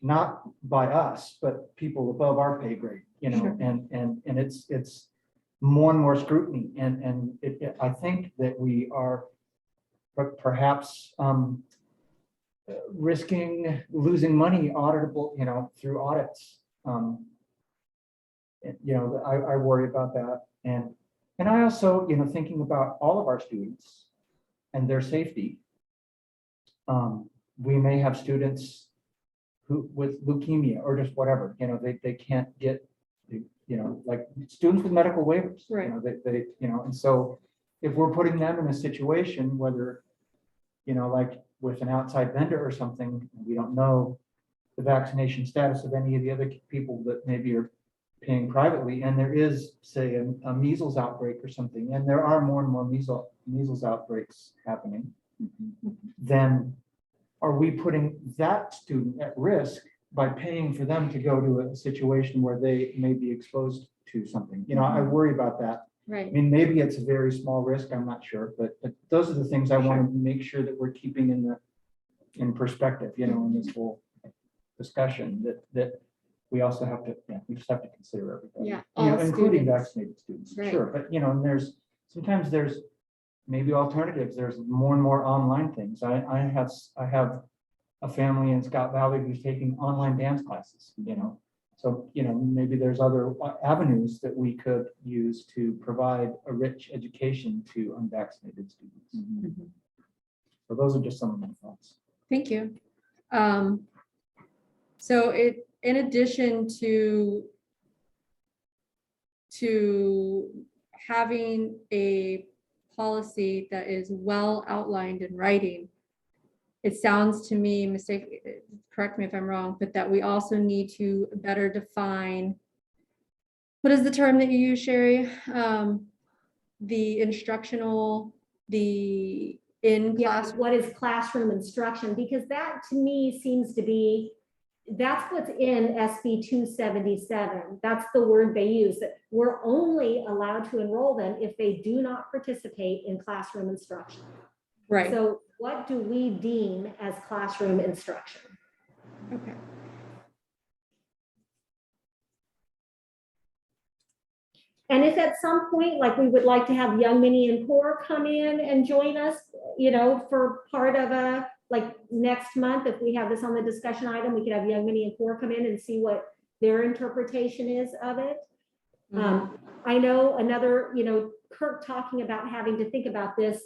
not by us, but people above our pay grade, you know, Sure. and it's more and more scrutiny. And I think that we are perhaps risking losing money auditable, through audits. I worry about that. And I also, thinking about all of our students and their safety. We may have students who with leukemia or just whatever, they can't get, like students with medical waivers. Right. And so if we're putting them in a situation, whether, like with an outside vendor or something, we don't know the vaccination status of any of the other people that maybe are paying privately, and there is, say, a measles outbreak or something, and there are more and more measles outbreaks happening, then are we putting that student at risk by paying for them to go to a situation where they may be exposed to something? I worry about that. I Right. mean, maybe it's a very small risk, I'm not sure, but those are the things I want to make sure that we're keeping in perspective, in this whole discussion, that we also have to, we just have to consider everybody. Yeah, all Including students. vaccinated students, Right. sure, but and sometimes there's maybe alternatives, there's more and more online things. I have a family in Scott Valley who's taking online dance classes, so, maybe there's other avenues that we could use to provide a rich education to unvaccinated students. So those are just some of my thoughts. Thank you. So in addition to having a policy that is well outlined in writing, it sounds to me, correct me if I'm wrong, but that we also need to better define, what is the term that you use, Sherry? The instructional, the in Yeah, class. what is classroom instruction? Because that to me seems to be, that's what's in SB 277. That's the word they use, that we're only allowed to enroll them if they do not participate in classroom instruction. Right. So what do we deem as classroom instruction? Okay. And if at some point, like we would like to have young Minnie and Core come in and join us, for part of like next month, if we have this on the discussion item, we could have young Minnie and Core come in and see what their interpretation is of it. I know another, Kirk talking about having to think about this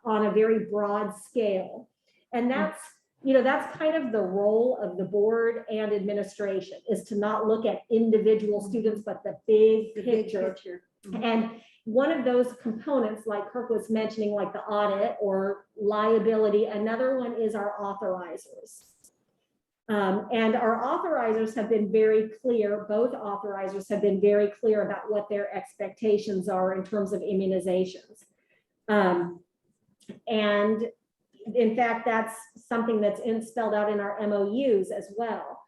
on a very broad scale. And that's, that's kind of the role of the board and administration, is to not look at individual students, but the big picture. And one of those components, like Kirk was mentioning, like the audit or liability, another one is our authorizers. And our authorizers have been very clear, both authorizers have been very clear about what their expectations are in terms of immunizations. And in fact, that's something that's spelled out in our MOUs as well.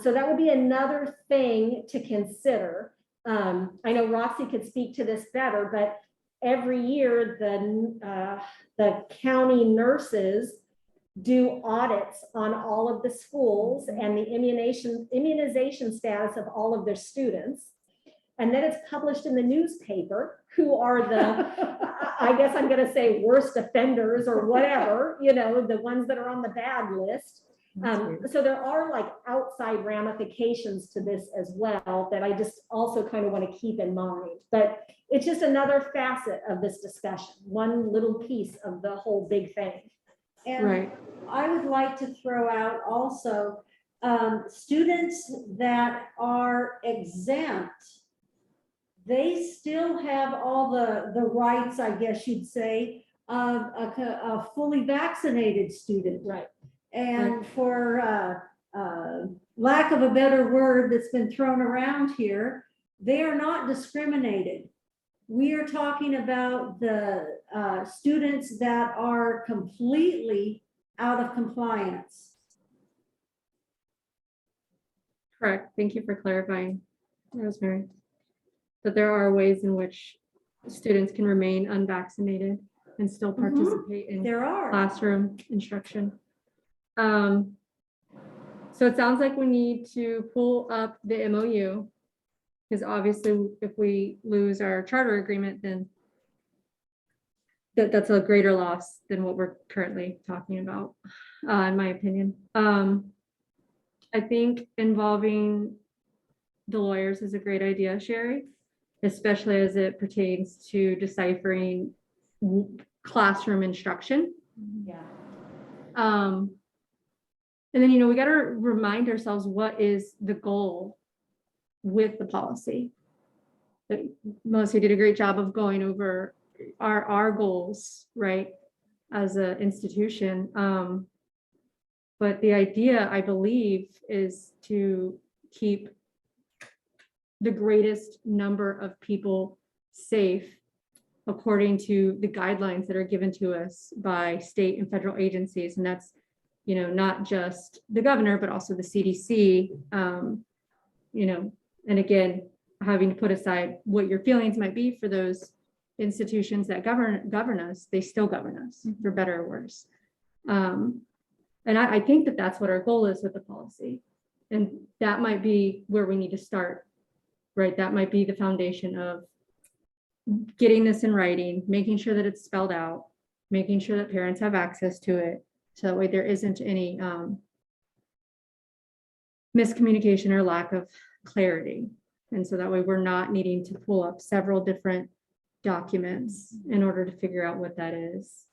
So that would be another thing to consider. I know Roxy could speak to this better, but every year the county nurses do audits on all of the schools and the immunization status of all of their students. And then it's published in the newspaper, who are the, I guess I'm going to say worst offenders or whatever, the ones that are on the bad list. So there are like outside ramifications to this as well that I just also kind of want to keep in mind. But it's just another facet of this discussion, one little piece of the whole big thing. And Right. I would like to throw out also, students that are exempt, they still have all the rights, I guess you'd say, of a fully vaccinated student. Right. And for lack of a better word that's been thrown around here, they are not discriminated. We are talking about the students that are completely out of compliance. Correct. Thank you for clarifying, Rosemary. That there are ways in which students can remain unvaccinated and still participate in There are. classroom instruction. So it sounds like we need to pull up the MOU, because obviously if we lose our charter agreement, then that's a greater loss than what we're currently talking about, in my opinion. I think involving the lawyers is a great idea, Sherry, especially as it pertains to deciphering classroom instruction. Yeah. And then, we got to remind ourselves what is the goal with the policy. Melissa did a great job of going over our goals, right, as an institution. But the idea, I believe, is to keep the greatest number of people safe according to the guidelines that are given to us by state and federal agencies. And that's, not just the governor, but also the CDC, and again, having to put aside what your feelings might be for those institutions that govern us, they still govern us, for better or worse. And I think that that's what our goal is with the policy. And that might be where we need to start, right? That might be the foundation of getting this in writing, making sure that it's spelled out, making sure that parents have access to it. So that way there isn't any miscommunication or lack of clarity. And so that way we're not needing to pull up several different documents in order to figure out what that is.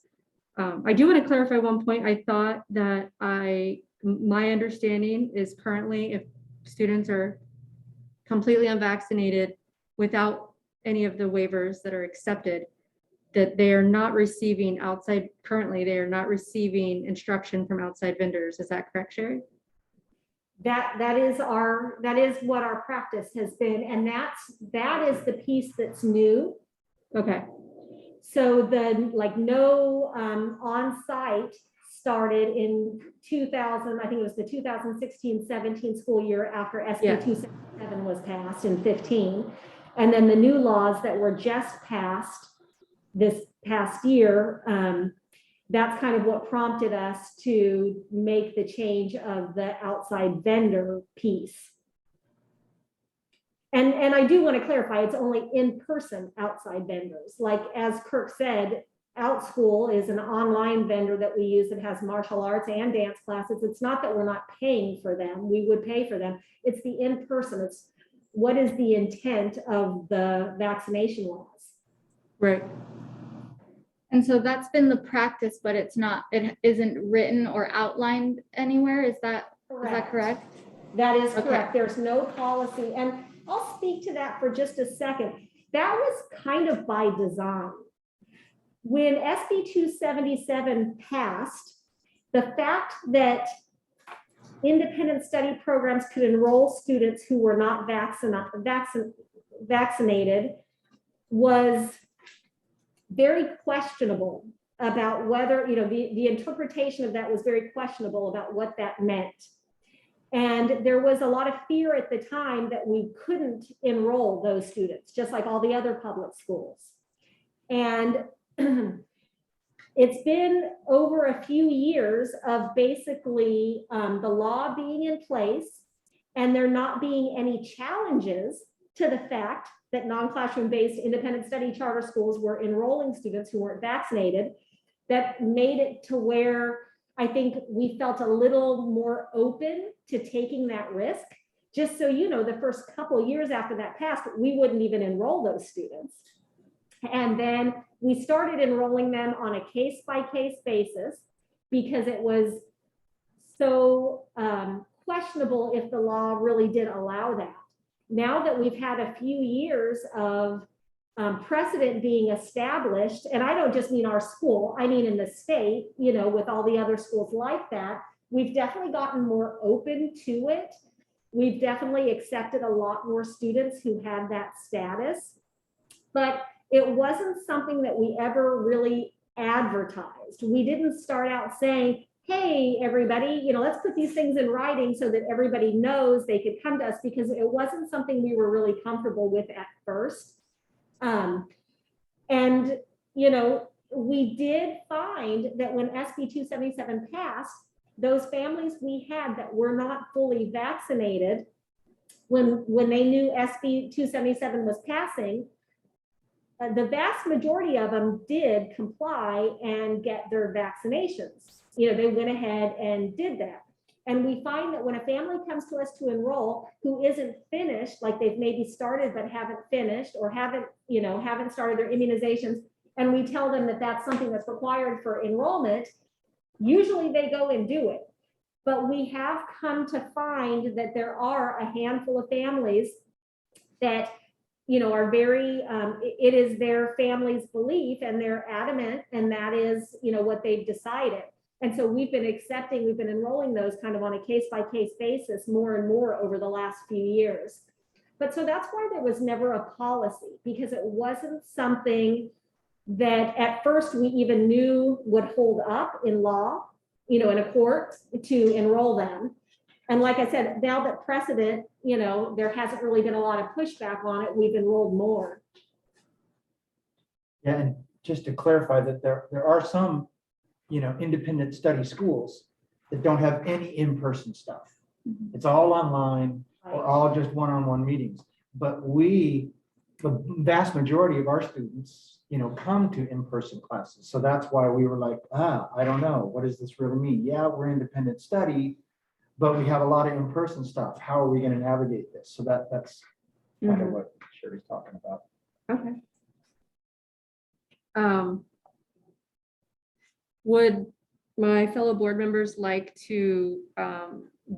I do want to clarify one point. I thought that my understanding is currently if students are completely unvaccinated without any of the waivers that are accepted, that they are not receiving currently they are not receiving instruction from outside vendors. Is that correct, Sherry? That is what our practice has been. And that is the piece that's new. Okay. So no on-site started in 2000, I think it was the 2016-17 school year after SB 277 was passed in 15. And then the new laws that were just passed this past year, that's kind of what prompted us to make the change of the outside vendor piece. And I do want to clarify, it's only in-person outside vendors. Like as Kirk said, OutSchool is an online vendor that we use that has martial arts and dance classes. It's not that we're not paying for them. We would pay for them. It's the in-person. It's what is the intent of the vaccination laws. Right. And so that's been the practice, but it isn't written or outlined anywhere. Is that correct? That is Okay. correct. There's no policy. And I'll speak to that for just a second. That was kind of by design. When SB 277 passed, the fact that independent study programs could enroll students who were not vaccinated was very questionable about whether, the interpretation of that was very questionable about what that meant. And there was a lot of fear at the time that we couldn't enroll those students, just like all the other public schools. And it's been over a few years of basically the law being in place and there not being any challenges to the fact that non-classroom based independent study charter schools were enrolling students who weren't vaccinated. That made it to where I think we felt a little more open to taking that risk. Just so you know, the first couple of years after that passed, we wouldn't even enroll those students. And then we started enrolling them on a case-by-case basis because it was so questionable if the law really did allow that. Now that we've had a few years of precedent being established, and I don't just mean our school, I mean in the state, with all the other schools like that, we've definitely gotten more open to it. We've definitely accepted a lot more students who had that status, but it wasn't something that we ever really advertised. We didn't start out saying, hey, everybody, let's put these things in writing so that everybody knows they could come to us, because it wasn't something we were really comfortable with at first. We did find that when SB 277 passed, those families we had that were not fully vaccinated, when they knew SB 277 was passing, the vast majority of them did comply and get their vaccinations. They went ahead and did that. And we find that when a family comes to us to enroll who isn't finished, like they've maybe started but haven't finished, or haven't started their immunizations, and we tell them that that's something that's required for enrollment, usually they go and do it. But we have come to find that there are a handful of families that are very, it is their family's belief and they're adamant, and that is, what they've decided. And so we've been enrolling those kind of on a case-by-case basis more and more over the last few years. But so that's why there was never a policy, because it wasn't something that at first we even knew would hold up in law, in a court to enroll them. And like I said, now that precedent, there hasn't really been a lot of pushback on it, we've enrolled more. Yeah, and just to clarify that there are some, independent study schools that don't have any in-person stuff. It's all online or all just one-on-one meetings. But the vast majority of our students, come to in-person classes. So that's why we were like, I don't know, what does this really mean? Yeah, we're independent study, but we have a lot of in-person stuff. How are we going to navigate this? So that's kind of what Sherry's talking about. Okay. Would my fellow board members like to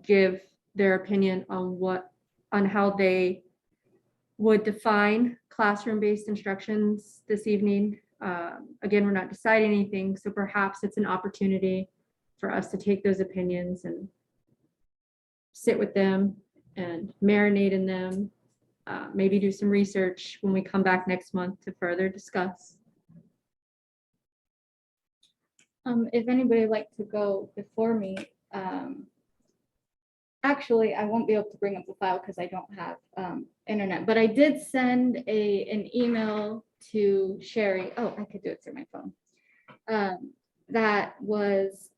give their opinion on how they would define classroom-based instructions this evening? Again, we're not deciding anything, so perhaps it's an opportunity for us to take those opinions and sit with them and marinate in them, maybe do some research when we come back next month to further discuss. If anybody would like to go before me, actually, I won't be able to bring up the file because I don't have internet, but I did send an email to Sherry. Oh, I could do it through my phone. That was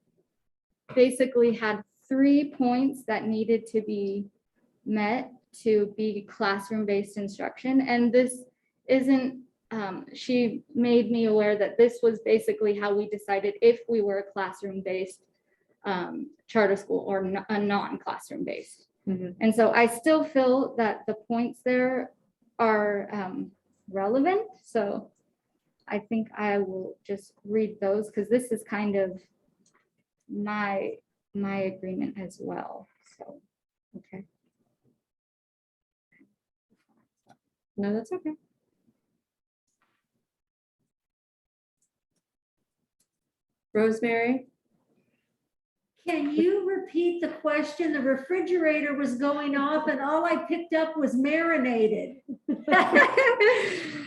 basically had 3 points that needed to be met to be classroom-based instruction. And this isn't, she made me aware that this was basically how we decided if we were a classroom-based charter school or a non-classroom based. And so I still feel that the points there are relevant. So I think I will just read those because this is kind of my agreement as well. So, Okay. No, that's okay. Rosemary? Can you repeat the question? The refrigerator was going off and all I picked up was marinated.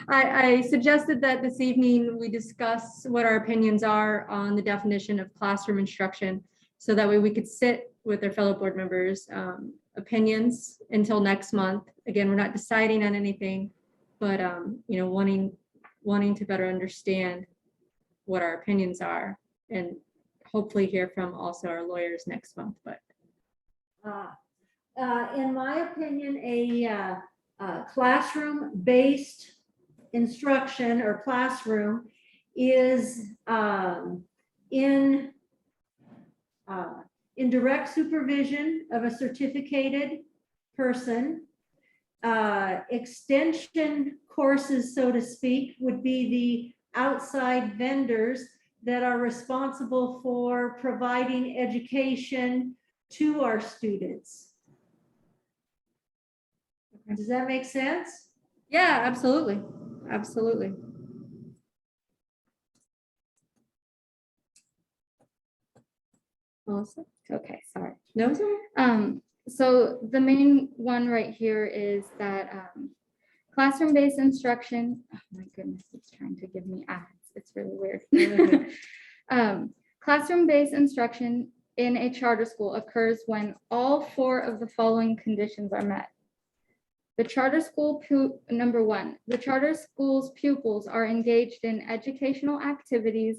I suggested that this evening we discuss what our opinions are on the definition of classroom instruction, so that way we could sit with our fellow board members' opinions until next month. Again, we're not deciding on anything, but wanting to better understand what our opinions are, and hopefully hear from also our lawyers next month. But in my opinion, a classroom-based instruction or classroom is in direct supervision of a certificated person. Extension courses, so to speak, would be the outside vendors that are responsible for providing education to our students. Does that make sense? yeah, absolutely. Absolutely. Melissa? okay, sorry. No, it's okay. So the main one right here is that classroom-based instruction. Oh my goodness, it's trying to give me ads. It's really weird. Classroom-based instruction in a charter school occurs when all 4 of the following conditions are met. The charter school, number 1, the charter school's pupils are engaged in educational activities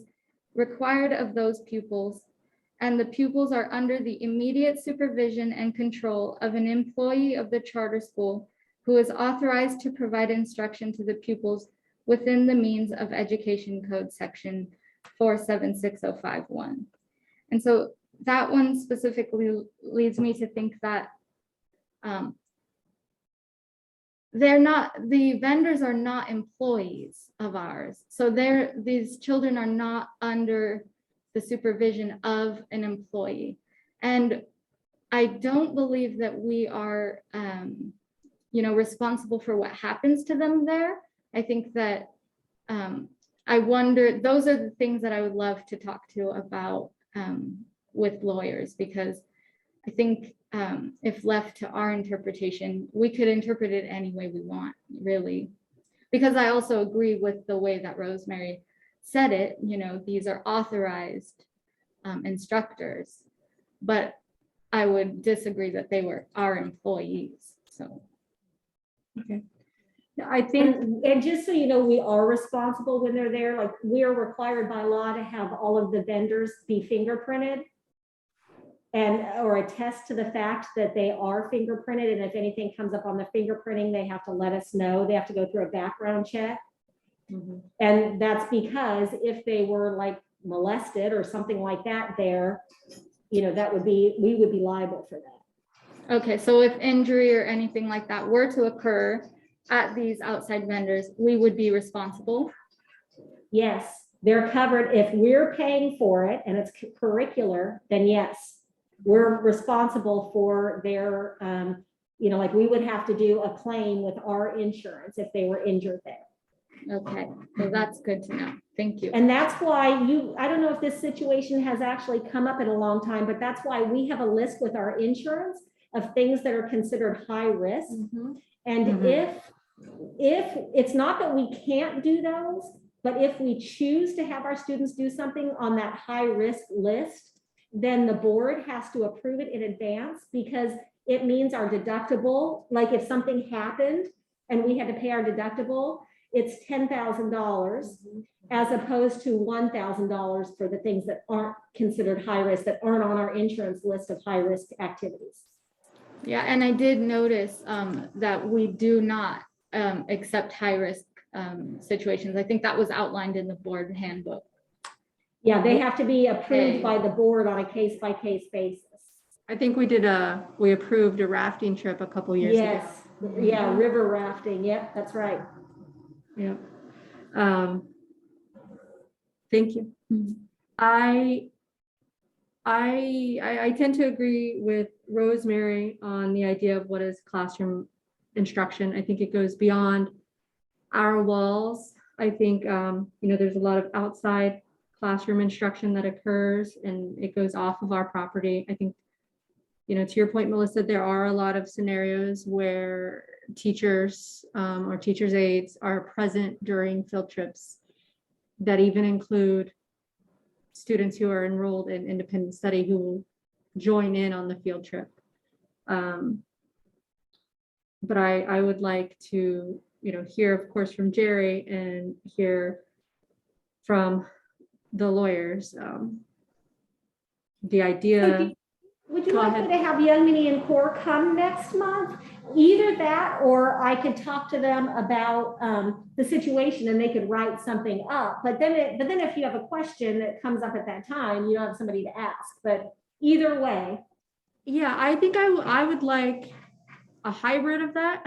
required of those pupils, and the pupils are under the immediate supervision and control of an employee of the charter school who is authorized to provide instruction to the pupils within the means of Education Code section 476051. And so that one specifically leads me to think that the vendors are not employees of ours. So these children are not under the supervision of an employee. And I don't believe that we are, responsible for what happens to them there. I think that I wonder, those are the things that I would love to talk to about with lawyers, because I think if left to our interpretation, we could interpret it any way we want, really. Because I also agree with the way that Rosemary said it, these are authorized instructors, but I would disagree that they were our employees, so. Okay. I think, And just so you know, we are responsible when they're there, like we are required by law to have all of the vendors be fingerprinted or attest to the fact that they are fingerprinted. And if anything comes up on the fingerprinting, they have to let us know. They have to go through a background check. Mhm. And that's because if they were like molested or something like that there, we would be liable for that. Okay, so if injury or anything like that were to occur at these outside vendors, we would be responsible? Yes, they're covered. If we're paying for it and it's curricular, then yes, we're responsible for their, like we would have to do a claim with our insurance if they were injured there. Okay, so that's good to know. Thank you. And that's why I don't know if this situation has actually come up in a long time, but that's why we have a list with our insurance of things that are considered high risk. And Mhm. if it's not that we can't do those, but if we choose to have our students do something on that high risk list, then the board has to approve it in advance, because it means our deductible, like if something happened and we had to pay our deductible, it's $10,000 as opposed to $1,000 for the things that aren't considered high risk, that aren't on our insurance list of high risk activities. Yeah, and I did notice that we do not accept high risk situations. I think that was outlined in the board handbook. Yeah, they have to be approved by the board on a case-by-case basis. I think we approved a rafting trip a couple years ago. Yes, yeah, river rafting, yep, that's right. Yeah. Thank you. I tend to agree with Rosemary on the idea of what is classroom instruction. I think it goes beyond our walls. I think, there's a lot of outside classroom instruction that occurs and it goes off of our property. I think, to your point, Melissa, there are a lot of scenarios where teachers or teachers' aides are present during field trips that even include students who are enrolled in independent study who will join in on the field trip. But I would like to, hear, of course, from Jerry and hear from the lawyers. The idea. Would you Go like ahead. me to have Young Mini and Core come next month? Either that, or I could talk to them about the situation and they could write something up. But then if you have a question that comes up at that time, you don't have somebody to ask. But either way. Yeah, I think I would like a hybrid of that.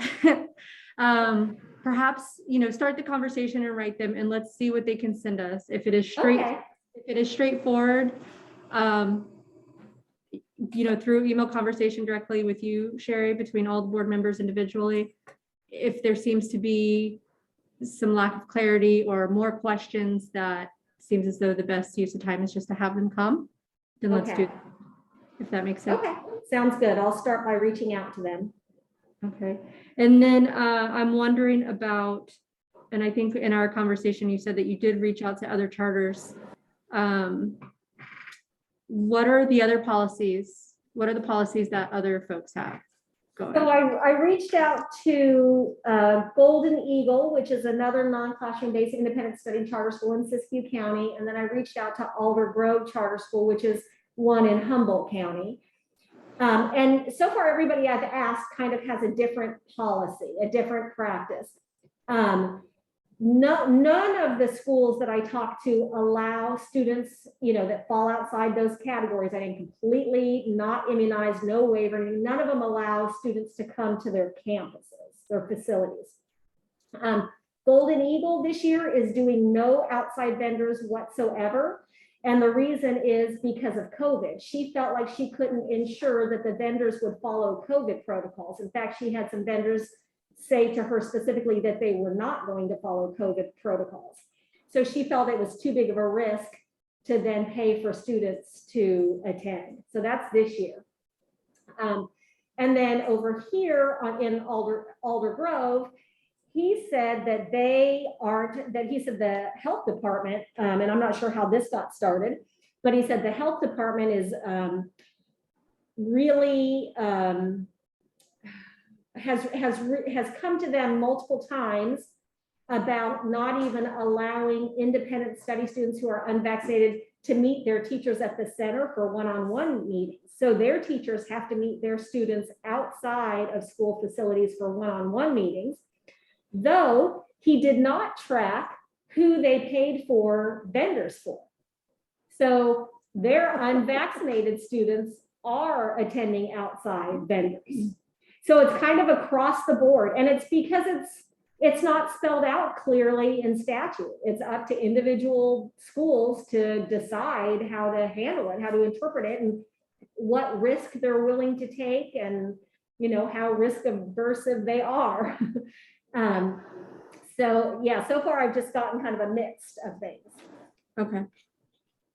Perhaps, start the conversation and write them and let's see what they can send us. If it is straightforward, through email conversation directly with you, Sherry, between all the board members individually. If there seems to be some lack of clarity or more questions that seems as though the best use of time is just to have them come, then let's do that, if that makes sense. Okay, sounds good. I'll start by reaching out to them. Okay, and then I'm wondering about, and I think in our conversation, you said that you did reach out to other charters. What are the other policies? What are the policies that other folks have? Go So ahead. I reached out to Golden Eagle, which is another non-classroom based independent study charter school in Siskiyou County. And then I reached out to Alder Grove Charter School, which is one in Humboldt County. And so far, everybody I've asked kind of has a different policy, a different practice. none of the schools that I talk to allow students, that fall outside those categories. I think completely not immunized, no waiver. None of them allow students to come to their campuses, their facilities. Golden Eagle this year is doing no outside vendors whatsoever. And the reason is because of COVID. She felt like she couldn't ensure that the vendors would follow COVID protocols. In fact, she had some vendors say to her specifically that they were not going to follow COVID protocols. So she felt it was too big of a risk to then pay for students to attend. So that's this year. And then over here in Alder Grove, he said that the health department, and I'm not sure how this got started, but he said the health department is really has come to them multiple times about not even allowing independent study students who are unvaccinated to meet their teachers at the center for one-on-one meetings. So their teachers have to meet their students outside of school facilities for one-on-one meetings, though he did not track who they paid for vendors for. So their unvaccinated students are attending outside vendors. So it's kind of across the board, and it's because it's not spelled out clearly in statute. It's up to individual schools to decide how to handle it, how to interpret it, and what risk they're willing to take, and how risk aversive they are. So yeah, so far I've just gotten kind of a mix of things. Okay,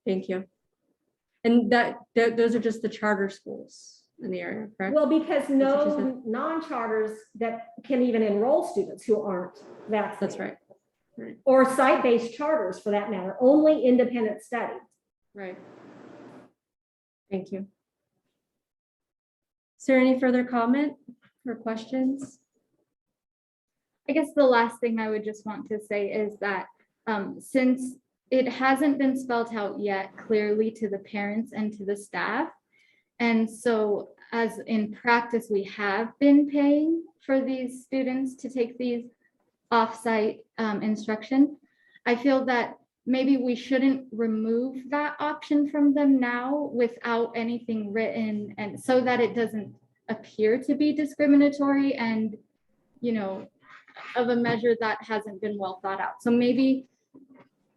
thank you. And those are just the charter schools in the area, correct? Well, because what you no non-charters that can even enroll students who aren't vaccinated. That's right. Right. Or site-based charters for that matter, only independent study. Right. Thank you. Is there any further comment or questions? I guess the last thing I would just want to say is that since it hasn't been spelled out yet clearly to the parents and to the staff, and so as in practice, we have been paying for these students to take these offsite instruction, I feel that maybe we shouldn't remove that option from them now without anything written, and so that it doesn't appear to be discriminatory and, of a measure that hasn't been well thought out. So maybe,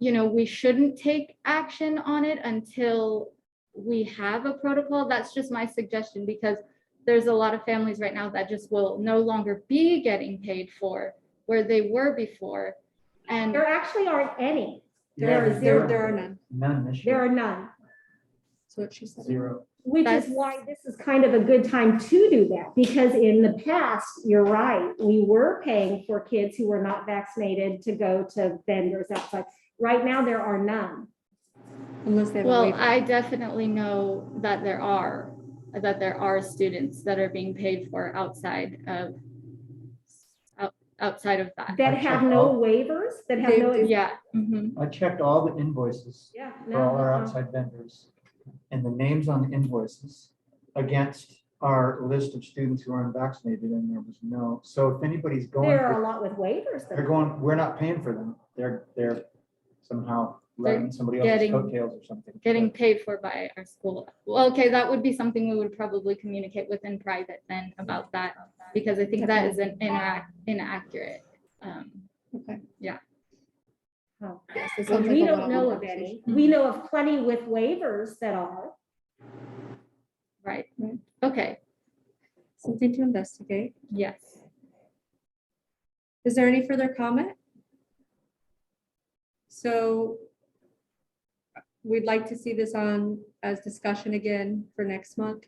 we shouldn't take action on it until we have a protocol. That's just my suggestion, because there's a lot of families right now that just will no longer be getting paid for where they were before. And There actually aren't any. Yeah, There are none. None this year. There are none. So what she said. Zero. Which is That's- why this is kind of a good time to do that, because in the past, you're right, we were paying for kids who were not vaccinated to go to vendors outside. Right now, there are none. Unless they have a well, waiver. I definitely know that there are students that are being paid for outside of that. That I have checked no all- waivers, that have no. Yeah. Mhm. I checked all the invoices Yeah. for all our no. outside vendors, and the names on the invoices against our list of students who are unvaccinated, and there was no. So if anybody's going, There are a for- lot with waivers. they're going, we're not paying for them. They're somehow riding somebody else's getting- coattails or something. Getting paid for by our school. Well, okay, that would be something we would probably communicate with in private then about that, because I think that is an inaccurate. Okay. Yeah. Oh. Yes, it Well, sounds we like a don't lot know of of any. conversation. We know of plenty with waivers that are. Right. Right. Okay. Something to investigate. Yes. Is there any further comment? So we'd like to see this on as discussion again for next month.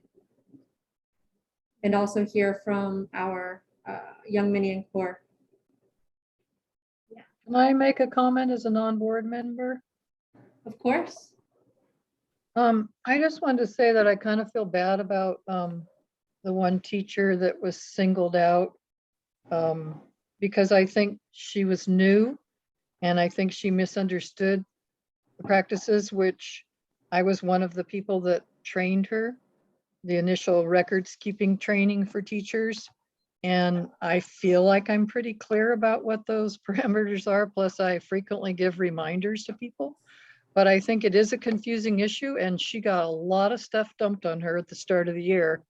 And also hear from our young mini and core. Can I make a comment as a non-board member? Of course. I just wanted to say that I kind of feel bad about the one teacher that was singled out, because I think she was new and I think she misunderstood the practices, which I was one of the people that trained her, the initial records keeping training for teachers. And I feel like I'm pretty clear about what those parameters are. Plus I frequently give reminders to people. But I think it is a confusing issue and she got a lot of stuff dumped on her at the start of the year.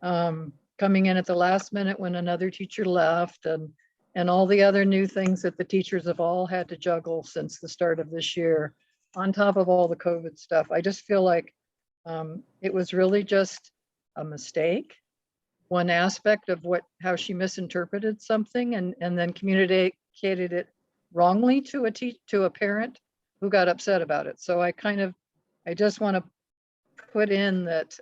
Coming in at the last minute when another teacher left and all the other new things that the teachers have all had to juggle since the start of this year, on top of all the COVID stuff. I just feel like it was really just a mistake. One aspect of how she misinterpreted something and then communicated it wrongly to a parent who got upset about it. So I just want to put in that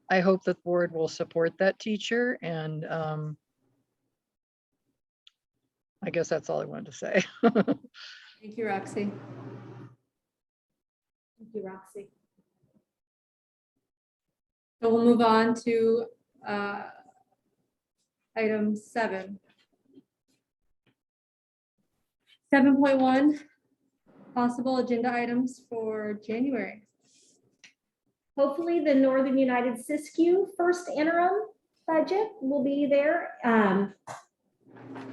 I hope the board will support that teacher, and I guess that's all I wanted to say. Thank you, Roxy. Thank you, Roxy. So we'll move on to item 7. 7.1, possible agenda items for January. Hopefully the Northern United Siskiyou first interim budget will be there. And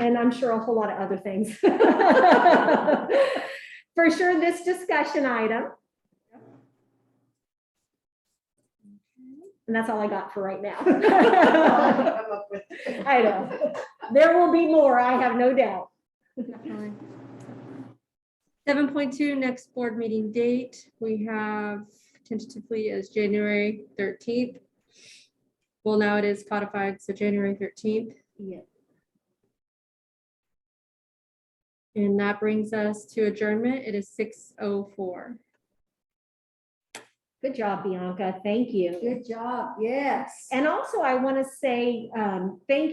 I'm sure a whole lot of other things. For sure, this discussion item. And that's all I got for right now. I know. There will be more, I have no doubt. Definitely. 7.2, next board meeting date. We have tentatively as January 13th. Well, now it is codified, so January 13th. Yeah. And that brings us to adjournment. It is 6:04. Good job, Bianca. Thank you. Good job, yes. And also I want to say thank you.